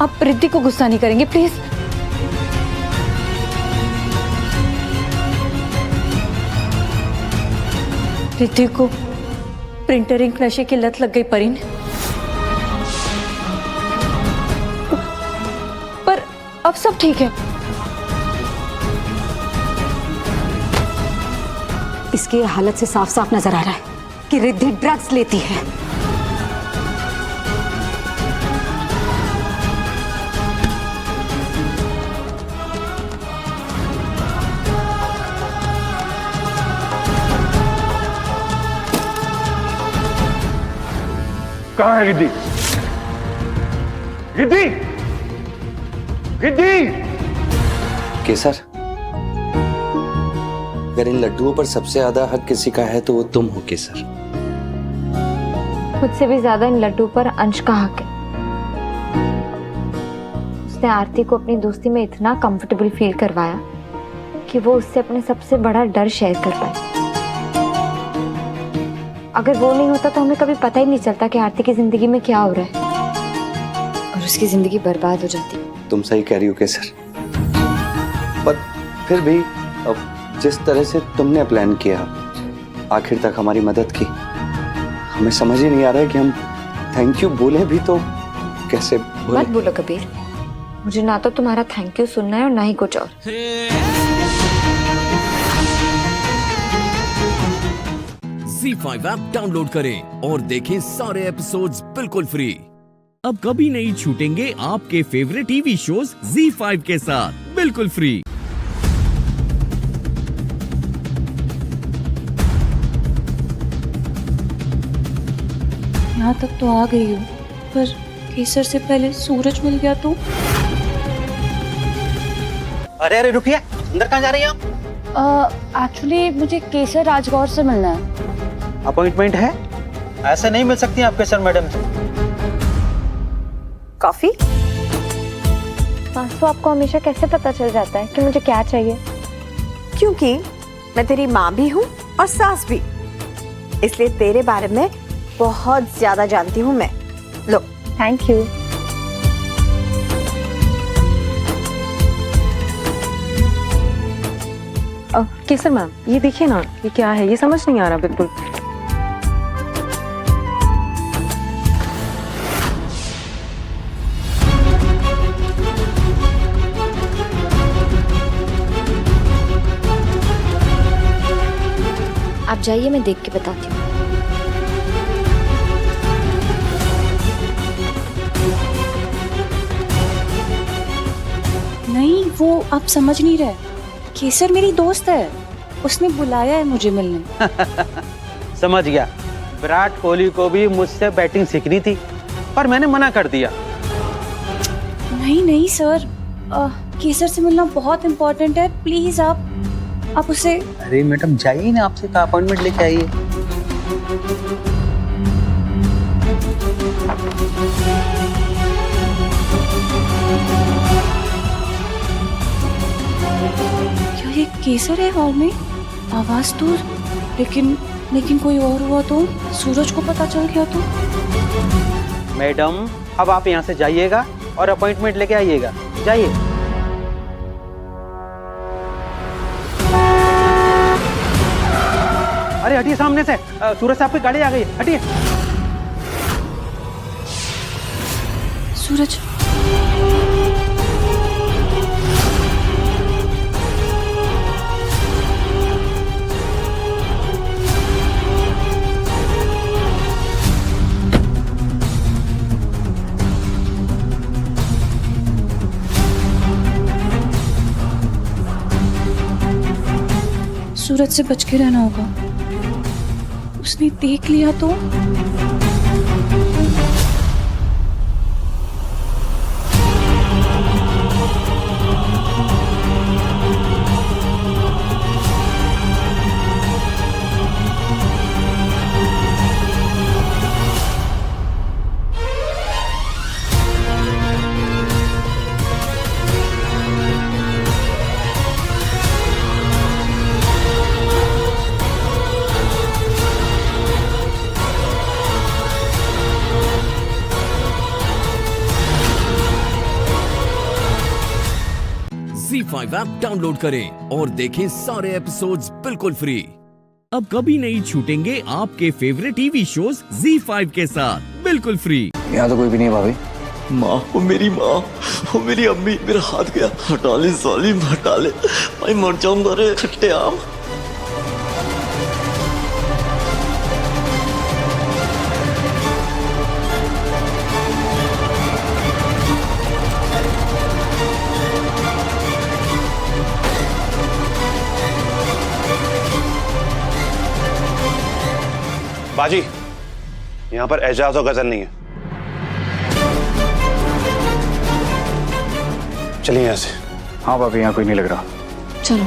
आप रिद्धि को गुस्सा नहीं करेंगे प्लीज। रिद्धि को प्रिंटर इंक नशे की लत लग गई परिन। पर अब सब ठीक है। इसकी हालत से साफ साफ नजर आ रहा है कि रिद्धि ड्रग्स लेती है। कहाँ है रिद्धि? रिद्धि! रिद्धि! केसर, अगर इन लड्डुओं पर सबसे ज्यादा हक किसी का है तो वो तुम हो केसर। मुझसे भी ज्यादा इन लड्डू पर अंश का हक है। उसने आरती को अपनी दोस्ती में इतना कंफर्टेबल फील करवाया कि वो उससे अपने सबसे बड़ा डर शेयर कर पाए। अगर वो नहीं होता तो हमें कभी पता ही नहीं चलता कि आरती की जिंदगी में क्या हो रहा है और उसकी जिंदगी बर्बाद हो जाती। तुम सही कह रही हो केसर, पर फिर भी अब जिस तरह से तुमने प्लान किया, आखिर तक हमारी मदद की, हमें समझ ही नहीं आ रहा है कि हम थैंक यू बोले भी तो कैसे बोले। मत बोलो कबीर, मुझे ना तो तुम्हारा थैंक यू सुनना है और ना ही कुछ और। Z5 ऐप डाउनलोड करें और देखें सारे एपिसोड्स बिल्कुल फ्री। अब कभी नहीं छूटेंगे आपके फेवरेट टीवी शोज Z5 के साथ बिल्कुल फ्री। यहाँ तक तो आ गई हूँ, पर केसर से पहले सूरज मिल गया तो। अरे अरे रुकिए, अंदर कहाँ जा रही हैं आप? एक्चुअली मुझे केसर राजगौर से मिलना है। अपॉइंटमेंट है? ऐसे नहीं मिल सकती आप केसर मैडम से। कॉफी? तो आपको हमेशा कैसे पता चल जाता है कि मुझे क्या चाहिए? क्योंकि मैं तेरी माँ भी हूँ और सास भी, इसलिए तेरे बारे में बहुत ज्यादा जानती हूँ मैं। लो। Thank you. केसर मैम, ये देखिए ना, ये क्या है, ये समझ नहीं आ रहा बिल्कुल। आप जाइए, मैं देख के बताती हूँ। नहीं, वो आप समझ नहीं रहे। केसर मेरी दोस्त है, उसने बुलाया है मुझे मिलने। समझ गया। विराट कोहली को भी मुझसे बैटिंग सीखनी थी, पर मैंने मना कर दिया। नहीं नहीं सर, केसर से मिलना बहुत इम्पोर्टेंट है, प्लीज आप उसे। अरे मैडम जाइए ना, आपसे का अपॉइंटमेंट लेके आइए। क्यों ये केसर है हॉल में? आवाज तो लेकिन कोई और हुआ तो? सूरज को पता चल गया तो? मैडम अब आप यहाँ से जाइएगा और अपॉइंटमेंट लेके आइएगा, जाइए। अरे हटिए सामने से, सूरज साहब की गाड़ी आ गई है, हटिए। सूरज, सूरज से बच के रहना होगा, उसने देख लिया तो? ZEE5 ऐप डाउनलोड करें और देखें सारे एपिसोड्स बिल्कुल फ्री। अब कभी नहीं छूटेंगे आपके फेवरेट टीवी शोज ZEE5 के साथ बिल्कुल फ्री। यहाँ तो कोई भी नहीं है भाभी। माँ, वो मेरी माँ, वो मेरी अम्मी, मेरा हाथ गया, हटा ले जालिम, हटा ले, मैं मर जाऊंगा रे खट्टे आम। बाजी, यहाँ पर एजाज और गजल नहीं है। चलिए यहाँ से। हाँ भाभी, यहाँ कोई नहीं लग रहा। चलो।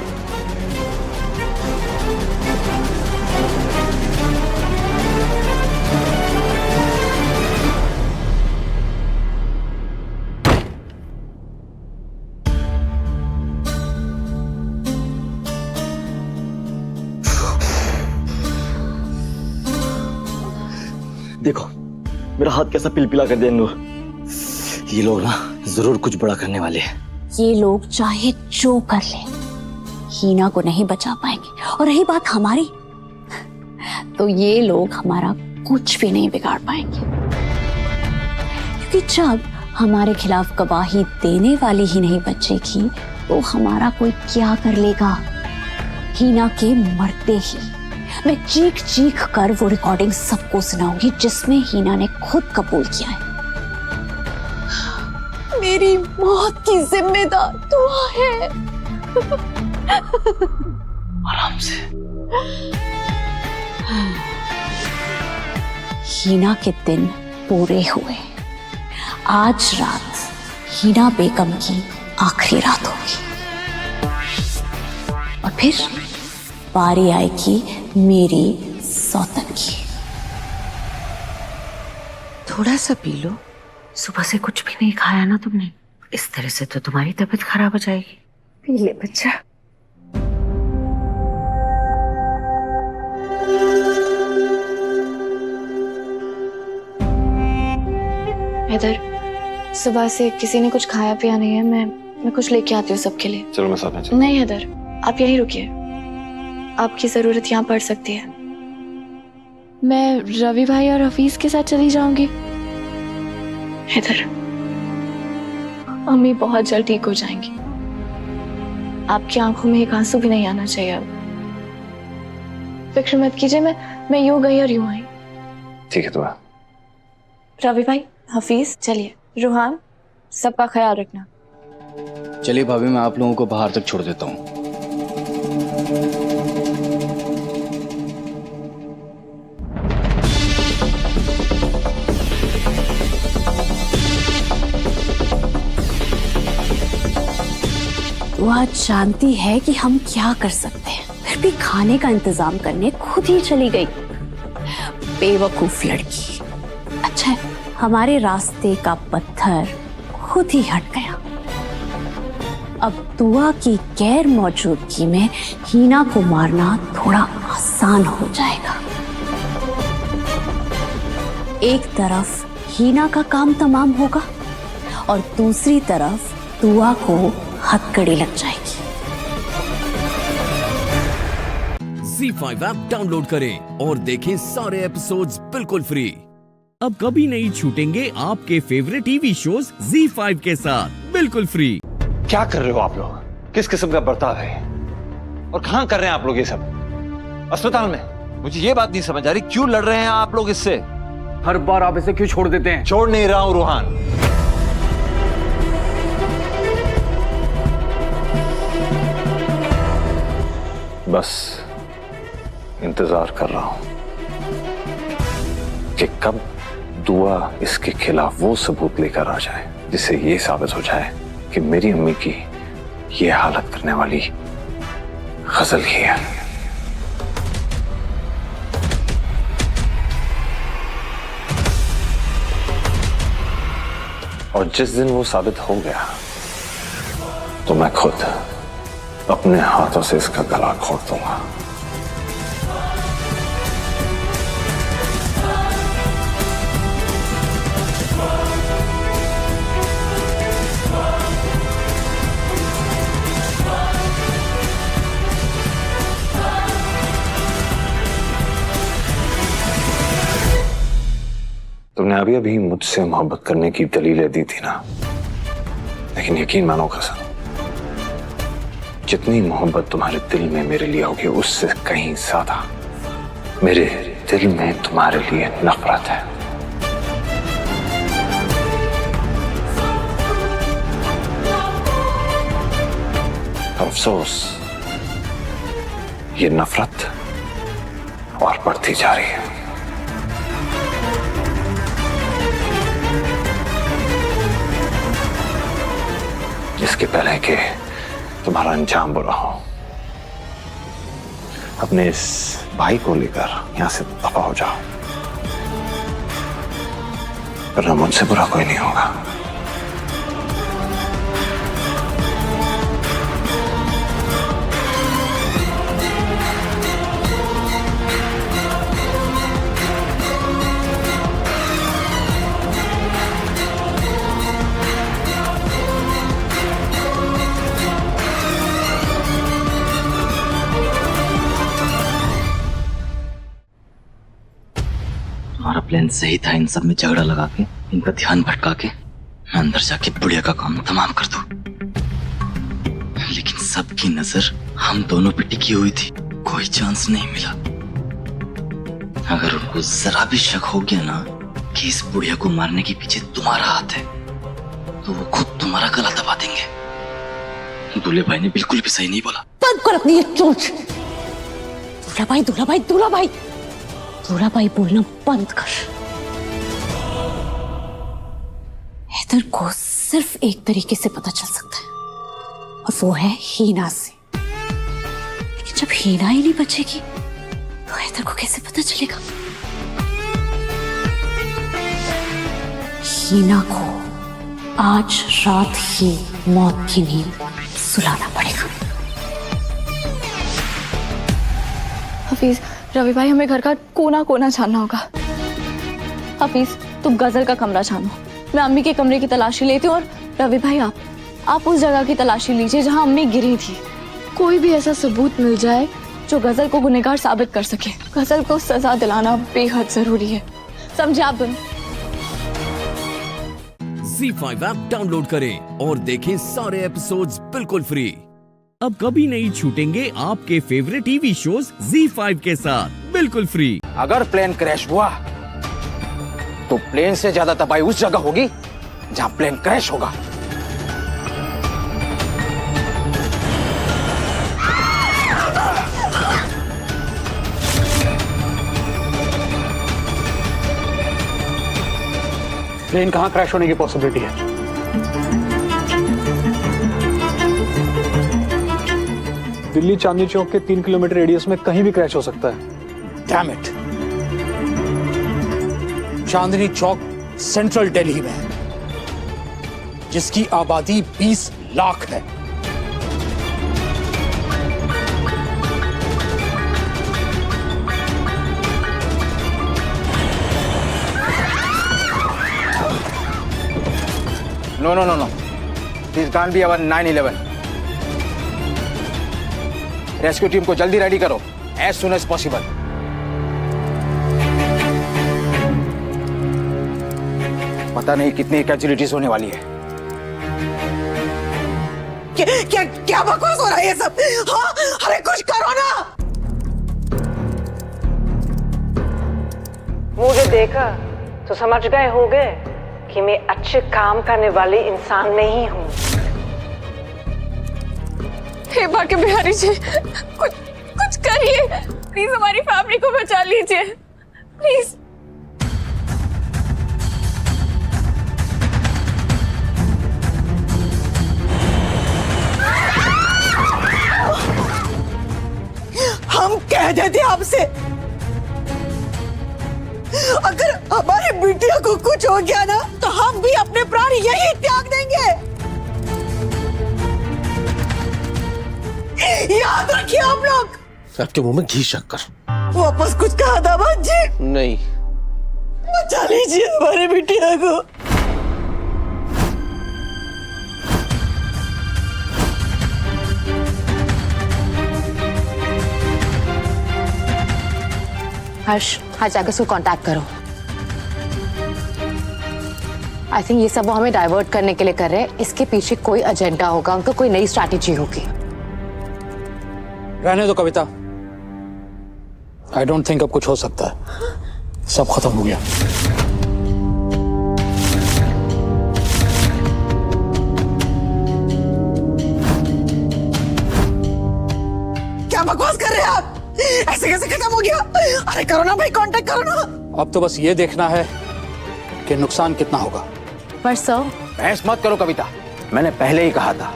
देखो मेरा हाथ कैसा पिलपिला कर दिया नूर। ये लोग ना जरूर कुछ बड़ा करने वाले हैं। ये लोग चाहे जो कर ले, हीना को नहीं बचा पाएंगे। और रही बात हमारी, तो ये लोग हमारा कुछ भी नहीं बिगाड़ पाएंगे, क्योंकि जब हमारे खिलाफ गवाही देने वाली ही नहीं बचेगी तो हमारा कोई क्या कर लेगा। हीना के मरते ही मैं चीख चीख कर वो रिकॉर्डिंग सबको सुनाऊंगी जिसमें हीना ने खुद कबूल किया है। मेरी मौत की जिम्मेदार दुआ है। आराम से। हीना के दिन पूरे हुए। आज रात हीना बेगम की आखिरी रात होगी और फिर बारी आएगी मेरी सौतन की। थोड़ा सा पी लो, सुबह से कुछ भी नहीं खाया ना तुमने, इस तरह से तो तुम्हारी तबीयत खराब हो जाएगी। पी ले बच्चा। हैदर, सुबह से किसी ने कुछ खाया पिया नहीं है, मैं कुछ लेके आती हूँ सबके लिए। चलो मैं साथ में चलूं। नहीं हैदर, आप यहीं रुकिए, आपकी ज़रूरत यहाँ पड़ सकती है। मैं रवि भाई और हफीज के साथ चली जाऊंगी। इधर अम्मी बहुत जल्द ठीक हो जाएंगी। आपकी आंखों में एक आंसू भी नहीं आना चाहिए। अब फिक्र मत कीजिए, मैं यूं गई और यूं आई। ठीक है दुआ। रवि भाई, हफीज, चलिए। रूहान, सबका ख्याल रखना। चलिए भाभी, मैं आप लोगों को बाहर तक छोड़ देता हूँ। वो आज जानती है कि हम क्या कर सकते हैं, फिर भी खाने का इंतजाम करने खुद ही चली गई। बेवकूफ लड़की। अच्छा है, हमारे रास्ते का पत्थर खुद ही हट गया। अब दुआ की गैर मौजूदगी में हीना को मारना थोड़ा आसान हो जाएगा। एक तरफ हीना का काम तमाम होगा और दूसरी तरफ दुआ को हथकड़ी लग जाएगी। ZEE5 ऐप डाउनलोड करें और देखें सारे एपिसोड्स बिल्कुल फ्री। अब कभी नहीं छूटेंगे आपके फेवरेट टीवी शोज ZEE5 के साथ बिल्कुल फ्री। क्या कर रहे हो आप लोग? किस किस्म का बर्ताव है और कहां कर रहे हैं आप लोग ये सब? अस्पताल में? मुझे ये बात नहीं समझ आ रही, क्यों लड़ रहे हैं आप लोग इससे? हर बार आप इसे क्यों छोड़ देते हैं? छोड़ नहीं रहा हूं रूहान। बस इंतजार कर रहा हूं कि कब दुआ इसके खिलाफ वो सबूत लेकर आ जाए जिससे ये साबित हो जाए कि मेरी अम्मी की ये हालत करने वाली गजल ही है। और जिस दिन वो साबित हो गया तो मैं खुद अपने हाथों से इसका गला घोट दूंगा। तुमने अभी अभी मुझसे मोहब्बत करने की दलीलें दी थी ना, लेकिन यकीन मानो कसम, जितनी मोहब्बत तुम्हारे दिल में मेरे लिए होगी उससे कहीं ज्यादा मेरे दिल में तुम्हारे लिए नफरत है। अफसोस ये नफरत और बढ़ती जा रही है। इसके पहले कि तुम्हारा अंजाम बुरा हो, अपने इस भाई को लेकर यहां से दफा हो जाओ, वरना मुझसे बुरा कोई नहीं होगा। हमारा प्लान सही था, इन सब में झगड़ा लगा के इनका ध्यान भटका के मैं अंदर जाके बुढ़िया का काम तमाम कर दूं। लेकिन सबकी नजर हम दोनों पे टिकी हुई थी, कोई चांस नहीं मिला। अगर उनको जरा भी शक हो गया ना कि इस बुढ़िया को मारने के पीछे तुम्हारा हाथ है, तो वो खुद तुम्हारा गला दबा देंगे। दूल्हे भाई ने बिल्कुल भी सही नहीं बोला। बंद कर अपनी ये चोंच। दूल्हा भाई, दूल्हा भाई, दूल्हा भाई, दूल्हा भाई बोलना बंद कर। हैदर को सिर्फ एक तरीके से पता चल सकता है और वो है हीना से। लेकिन जब हीना ही नहीं बचेगी तो हैदर को कैसे पता चलेगा? हीना को आज रात ही मौत की नींद सुलाना पड़ेगा। हफीज, रवि भाई, हमें घर का कोना कोना छानना होगा। हफीज, तुम गजल का कमरा छानो, मैं अम्मी के कमरे की तलाशी लेती हूँ, और रवि भाई आप उस जगह की तलाशी लीजिए जहाँ अम्मी गिरी थी। कोई भी ऐसा सबूत मिल जाए जो गजल को गुनहगार साबित कर सके। गजल को सजा दिलाना बेहद जरूरी है, समझे आप दोनों? ZEE5 ऐप डाउनलोड करें और देखें सारे एपिसोड्स बिल्कुल फ्री। अब कभी नहीं छूटेंगे आपके फेवरेट टीवी शोज ZEE5 के साथ बिल्कुल फ्री। अगर प्लेन क्रैश हुआ तो प्लेन से ज्यादा तबाही उस जगह होगी जहां प्लेन क्रैश होगा। प्लेन कहाँ क्रैश होने की पॉसिबिलिटी है? दिल्ली चांदनी चौक के 3 किलोमीटर रेडियस में कहीं भी क्रैश हो सकता है। Damn it, Chandni Chowk central Delhi में है, जिसकी आबादी 20 लाख है। No no no no, this can't be our 9/11। Rescue team को जल्दी रेडी करो, एज सुन एज पॉसिबल। पता नहीं कितनी कैजुअलिटीज होने वाली है। क्या क्या बकवास हो रहा है ये सब? हाँ, अरे कुछ करो ना। मुझे देखा तो समझ गए होंगे कि मैं अच्छे काम करने वाली इंसान नहीं हूँ। हे भाग्य बिहारी जी, कुछ करिए प्लीज, हमारी फैमिली को बचा लीजिए प्लीज। हम कह देते आपसे, अगर हमारी बिटिया को कुछ हो गया ना तो हम भी अपने प्राण यही त्याग देंगे। याद रखिए आप लोग। आपके मुंह में घी शक्कर। वापस कुछ कहा दामाद जी? नहीं। बचा लीजिए हमारी बिटिया को। हर्ष, आज जाकर उसको कांटेक्ट करो। आई थिंक ये सब वो हमें डाइवर्ट करने के लिए कर रहे हैं। इसके पीछे कोई एजेंडा होगा, उनका कोई नई स्ट्रैटेजी होगी। रहने दो कविता, आई डोंट थिंक अब कुछ हो सकता है, सब खत्म हो गया। क्या बकवास कर रहे हैं आप? ऐसे कैसे खत्म हो गया? अरे करो ना भाई, कांटेक्ट करो ना। अब तो बस ये देखना है कि नुकसान कितना होगा। पर सर, बहस मत करो कविता, मैंने पहले ही कहा था,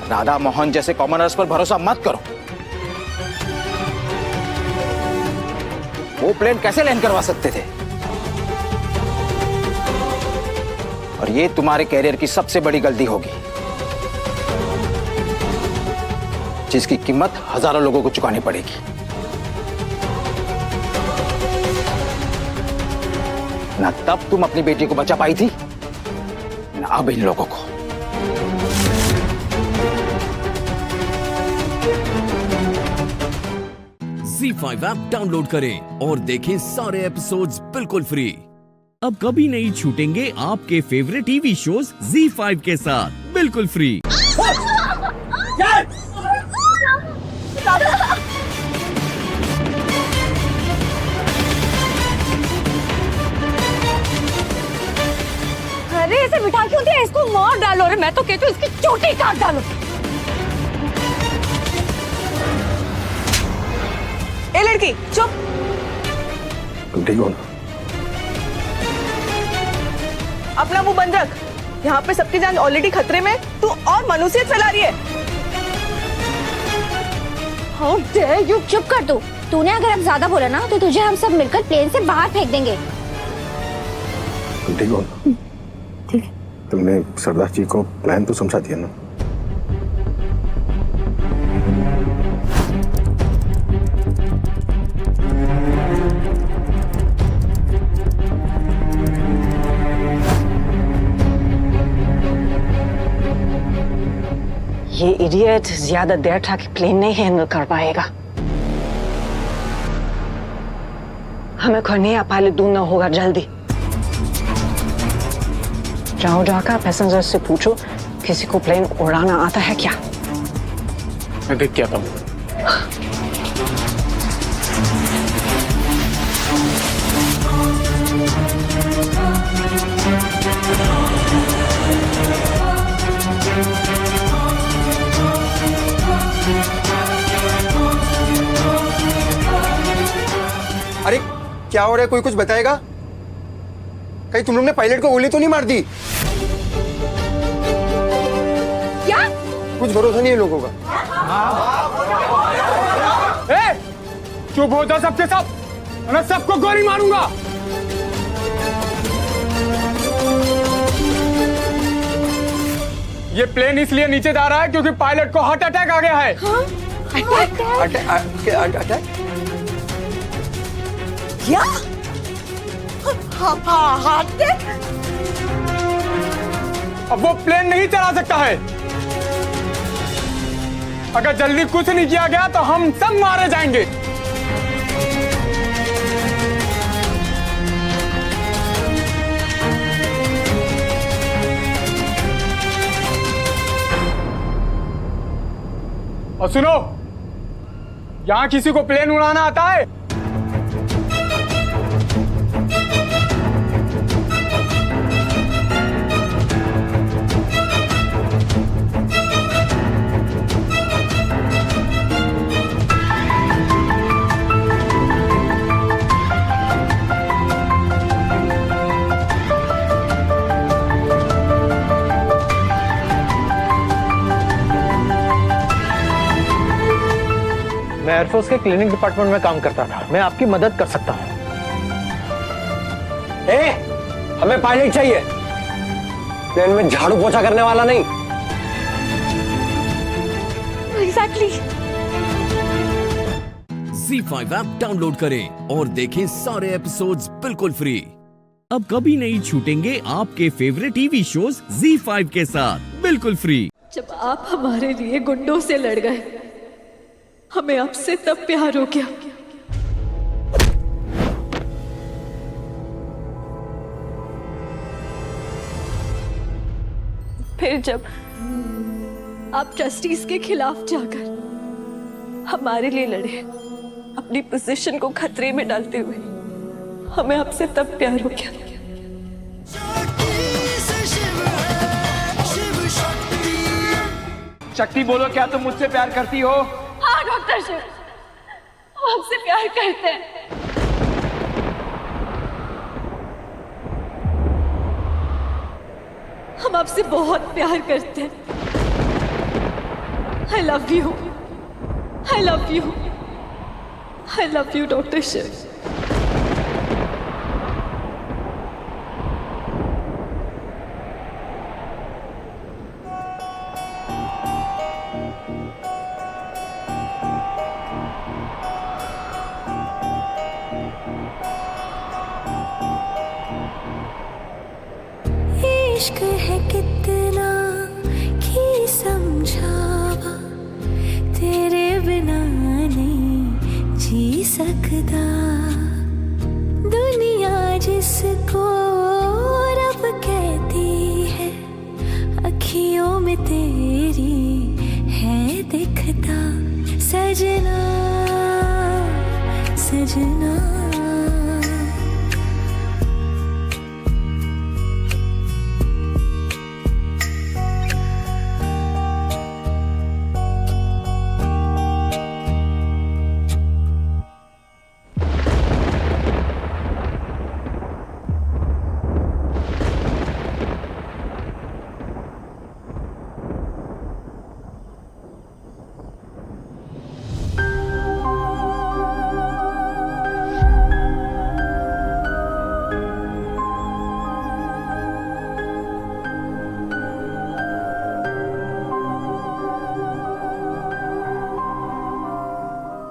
राधा मोहन जैसे कॉमनर्स पर भरोसा मत करो। वो प्लेन कैसे लैंड करवा सकते थे? और ये तुम्हारे कैरियर की सबसे बड़ी गलती होगी, जिसकी कीमत हजारों लोगों को चुकानी पड़ेगी। ना तब तुम अपनी बेटी को बचा पाई थी, ना अब इन लोगों को। ZEE5 ऐप डाउनलोड करें और देखें सारे एपिसोड्स बिल्कुल फ्री। अब कभी नहीं छूटेंगे आपके फेवरेट टीवी शोज ZEE5 के साथ बिल्कुल फ्री। अरे इसे बिठा क्यों दिया? इसको मार डालो। अरे मैं तो कहती हूँ इसकी चोटी काट डालो। ए लड़की चुप। तुम ठीक हो ना? अपना मुंह बंद रख। यहाँ पे सबकी जान ऑलरेडी खतरे में, तू और मनुष्यत फैला रही है। How dare you! चुप कर तू। तूने अगर अब ज्यादा बोला ना तो तुझे हम सब मिलकर प्लेन से बाहर फेंक देंगे। तुम ठीक हो ना? ठीक। तुमने सरदार जी को प्लान तो समझा दिया ना? ये इडियट ज्यादा देर तक प्लेन नहीं हैंडल कर पाएगा। हमें कोई नया पायलट ढूंढना होगा जल्दी। जाओ जाकर पैसेंजर से पूछो किसी को प्लेन उड़ाना आता है क्या। मैं देख के आता हूँ। अरे क्या हो रहा है, कोई कुछ बताएगा? कहीं तुम लोग ने पायलट को गोली तो नहीं मार दी? क्या? कुछ भरोसा नहीं है लोगों का। चुप हो जाओ सबके सब, मैं सबको गोली मारूंगा। ये प्लेन इसलिए नीचे जा रहा है क्योंकि पायलट को हार्ट अटैक आ गया है। अटैक? क्या? Heart attack? अब वो प्लेन नहीं चला सकता है। अगर जल्दी कुछ नहीं किया गया तो हम सब मारे जाएंगे। और सुनो, यहां किसी को प्लेन उड़ाना आता है? मैं एयरफोर्स के क्लीनिंग डिपार्टमेंट में काम करता था, मैं आपकी मदद कर सकता हूँ। हमें पायलट चाहिए, प्लेन में झाड़ू पोछा करने वाला नहीं। एग्जैक्टली। ZEE5 ऐप डाउनलोड करें और देखें सारे एपिसोड्स बिल्कुल फ्री। अब कभी नहीं छूटेंगे आपके फेवरेट टीवी शोज ZEE5 के साथ बिल्कुल फ्री। जब आप हमारे लिए गुंडों से लड़ गए, हमें आपसे तब प्यार हो गया। फिर जब आप जस्टिस के खिलाफ जाकर हमारे लिए लड़े, अपनी पोजीशन को खतरे में डालते हुए, हमें आपसे तब प्यार हो गया। शक्ति बोलो, क्या तुम मुझसे प्यार करती हो? हाँ डॉक्टर शिव, हम आपसे प्यार करते हैं। हम आपसे बहुत प्यार करते हैं। I love you. I love you. I love you, doctor Shiv. इश्क है कितना कि समझावा, तेरे बिना नहीं जी सकता। दुनिया जिसको रब कहती है, अखियों में तेरी है दिखता। सजना सजना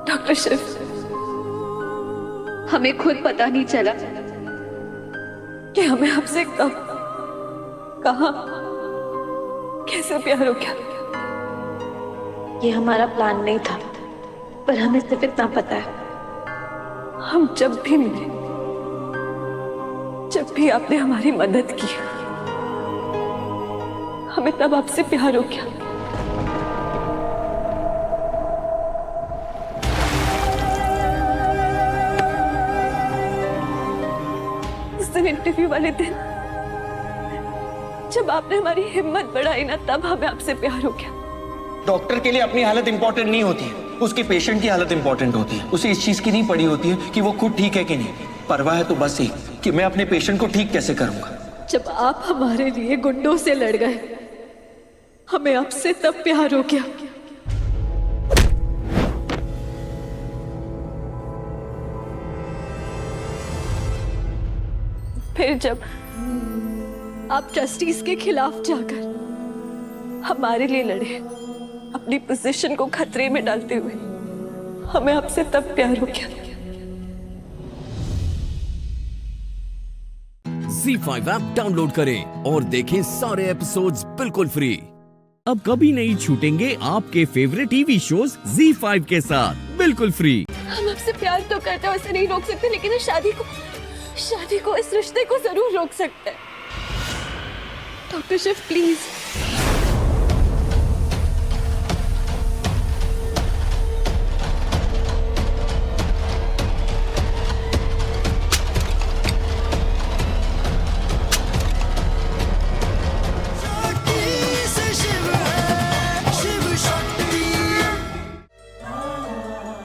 डॉक्टर शिव, हमें खुद पता नहीं चला कि हमें आपसे कब, कहां, कैसे प्यार हो गया। ये हमारा प्लान नहीं था, पर हमें सिर्फ इतना पता है, हम जब भी मिले, जब भी आपने हमारी मदद की, हमें तब आपसे प्यार हो गया। उस दिन इंटरव्यू वाले दिन जब आपने हमारी हिम्मत बढ़ाई ना, तब हमें आपसे प्यार हो गया। डॉक्टर के लिए अपनी हालत इंपॉर्टेंट नहीं होती है, उसके पेशेंट की हालत इंपॉर्टेंट होती है। उसे इस चीज की नहीं पड़ी होती है कि वो खुद ठीक है कि नहीं, परवाह है तो बस एक कि मैं अपने पेशेंट को ठीक कैसे करूंगा। जब आप हमारे लिए गुंडों से लड़ गए, हमें आपसे तब प्यार हो गया। फिर जब आप ट्रस्टीज के खिलाफ जाकर हमारे लिए लड़े, अपनी पोजीशन को खतरे में डालते हुए, हमें आपसे तब प्यार हो गया। ZEE5 ऐप डाउनलोड करें और देखें सारे एपिसोड्स बिल्कुल फ्री। अब कभी नहीं छूटेंगे आपके फेवरेट टीवी शोज ZEE5 के साथ बिल्कुल फ्री। हम आपसे प्यार तो करते हैं, उसे नहीं रोक सकते, लेकिन इस शादी को, इस रिश्ते को जरूर रोक सकते हैं। Doctor Shiv please.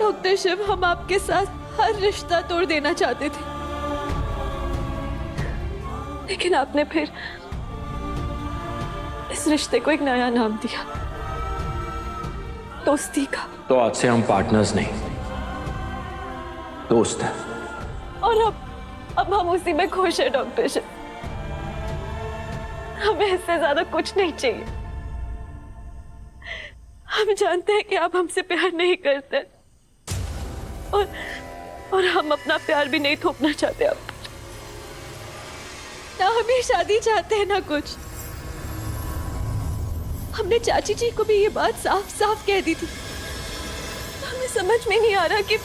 Doctor Shiv, हम आपके साथ हर रिश्ता तोड़ देना चाहते थे, लेकिन आपने फिर इस रिश्ते को एक नया नाम दिया, दोस्ती का। तो आज से हम पार्टनर्स नहीं, दोस्त हैं। और अब हम उसी में खुश हैं डॉक्टर शिव। हमें इससे ज्यादा कुछ नहीं चाहिए। हम जानते हैं कि आप हमसे प्यार नहीं करते, और हम अपना प्यार भी नहीं थोपना चाहते आप ना। हम ये शादी चाहते हैं ना कुछ। हमने चाची जी को भी ये बात साफ साफ कह दी थी। हमें समझ में नहीं आ रहा कि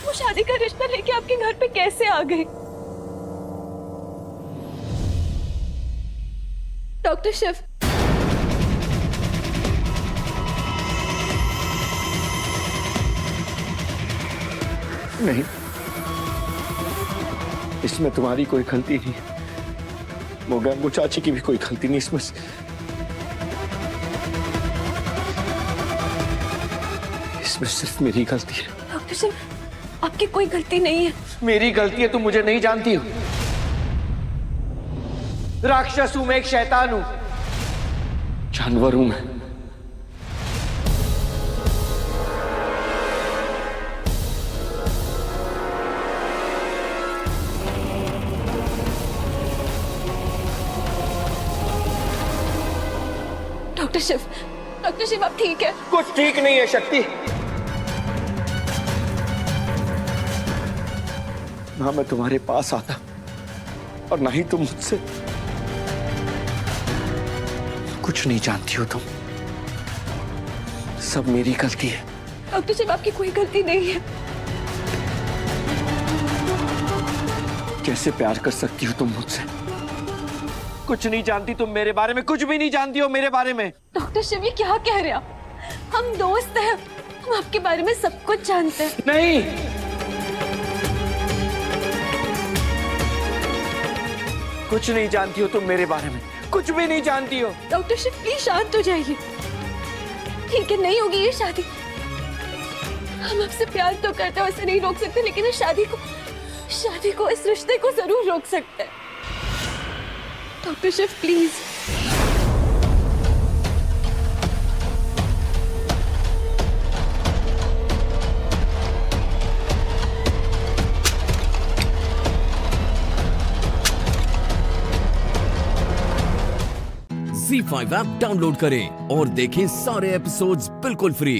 वो शादी का रिश्ता लेके आपके घर पे कैसे आ गए। डॉक्टर शिव, नहीं, इसमें तुम्हारी कोई गलती नहीं है, वो चाची की भी कोई गलती नहीं इसमें। इसमें सिर्फ मेरी गलती है। डॉक्टर शिव, आपकी कोई गलती नहीं है। मेरी गलती है, तुम मुझे नहीं जानती हो। राक्षस हूं मैं, एक शैतान हूं, जानवर हूं मैं। डॉक्टर शिव आप ठीक है? कुछ ठीक नहीं है शक्ति। ना मैं तुम्हारे पास आता और ना ही तुम मुझसे। कुछ नहीं जानती हो तुम, सब मेरी गलती है। डॉक्टर शिव, आपकी कोई गलती नहीं है। कैसे प्यार कर सकती हो तुम मुझसे? कुछ नहीं जानती तुम मेरे बारे में, कुछ भी नहीं जानती हो मेरे बारे में। डॉक्टर शिव, ये क्या कह रहे हैं आप? हम दोस्त हैं, हम आपके बारे में सब कुछ जानते हैं। नहीं, कुछ नहीं जानती हो तुम मेरे बारे में, कुछ भी नहीं जानती हो। डॉक्टर शिव प्लीज शांत हो जाइए। ठीक है, नहीं होगी ये शादी। हम आपसे प्यार तो करते हैं, वैसे नहीं रोक सकते, लेकिन इस शादी को, इस रिश्ते को जरूर रोक सकते हैं। Doctor Shiv please. ZEE5 app download करें और देखें सारे एपिसोड्स बिल्कुल फ्री।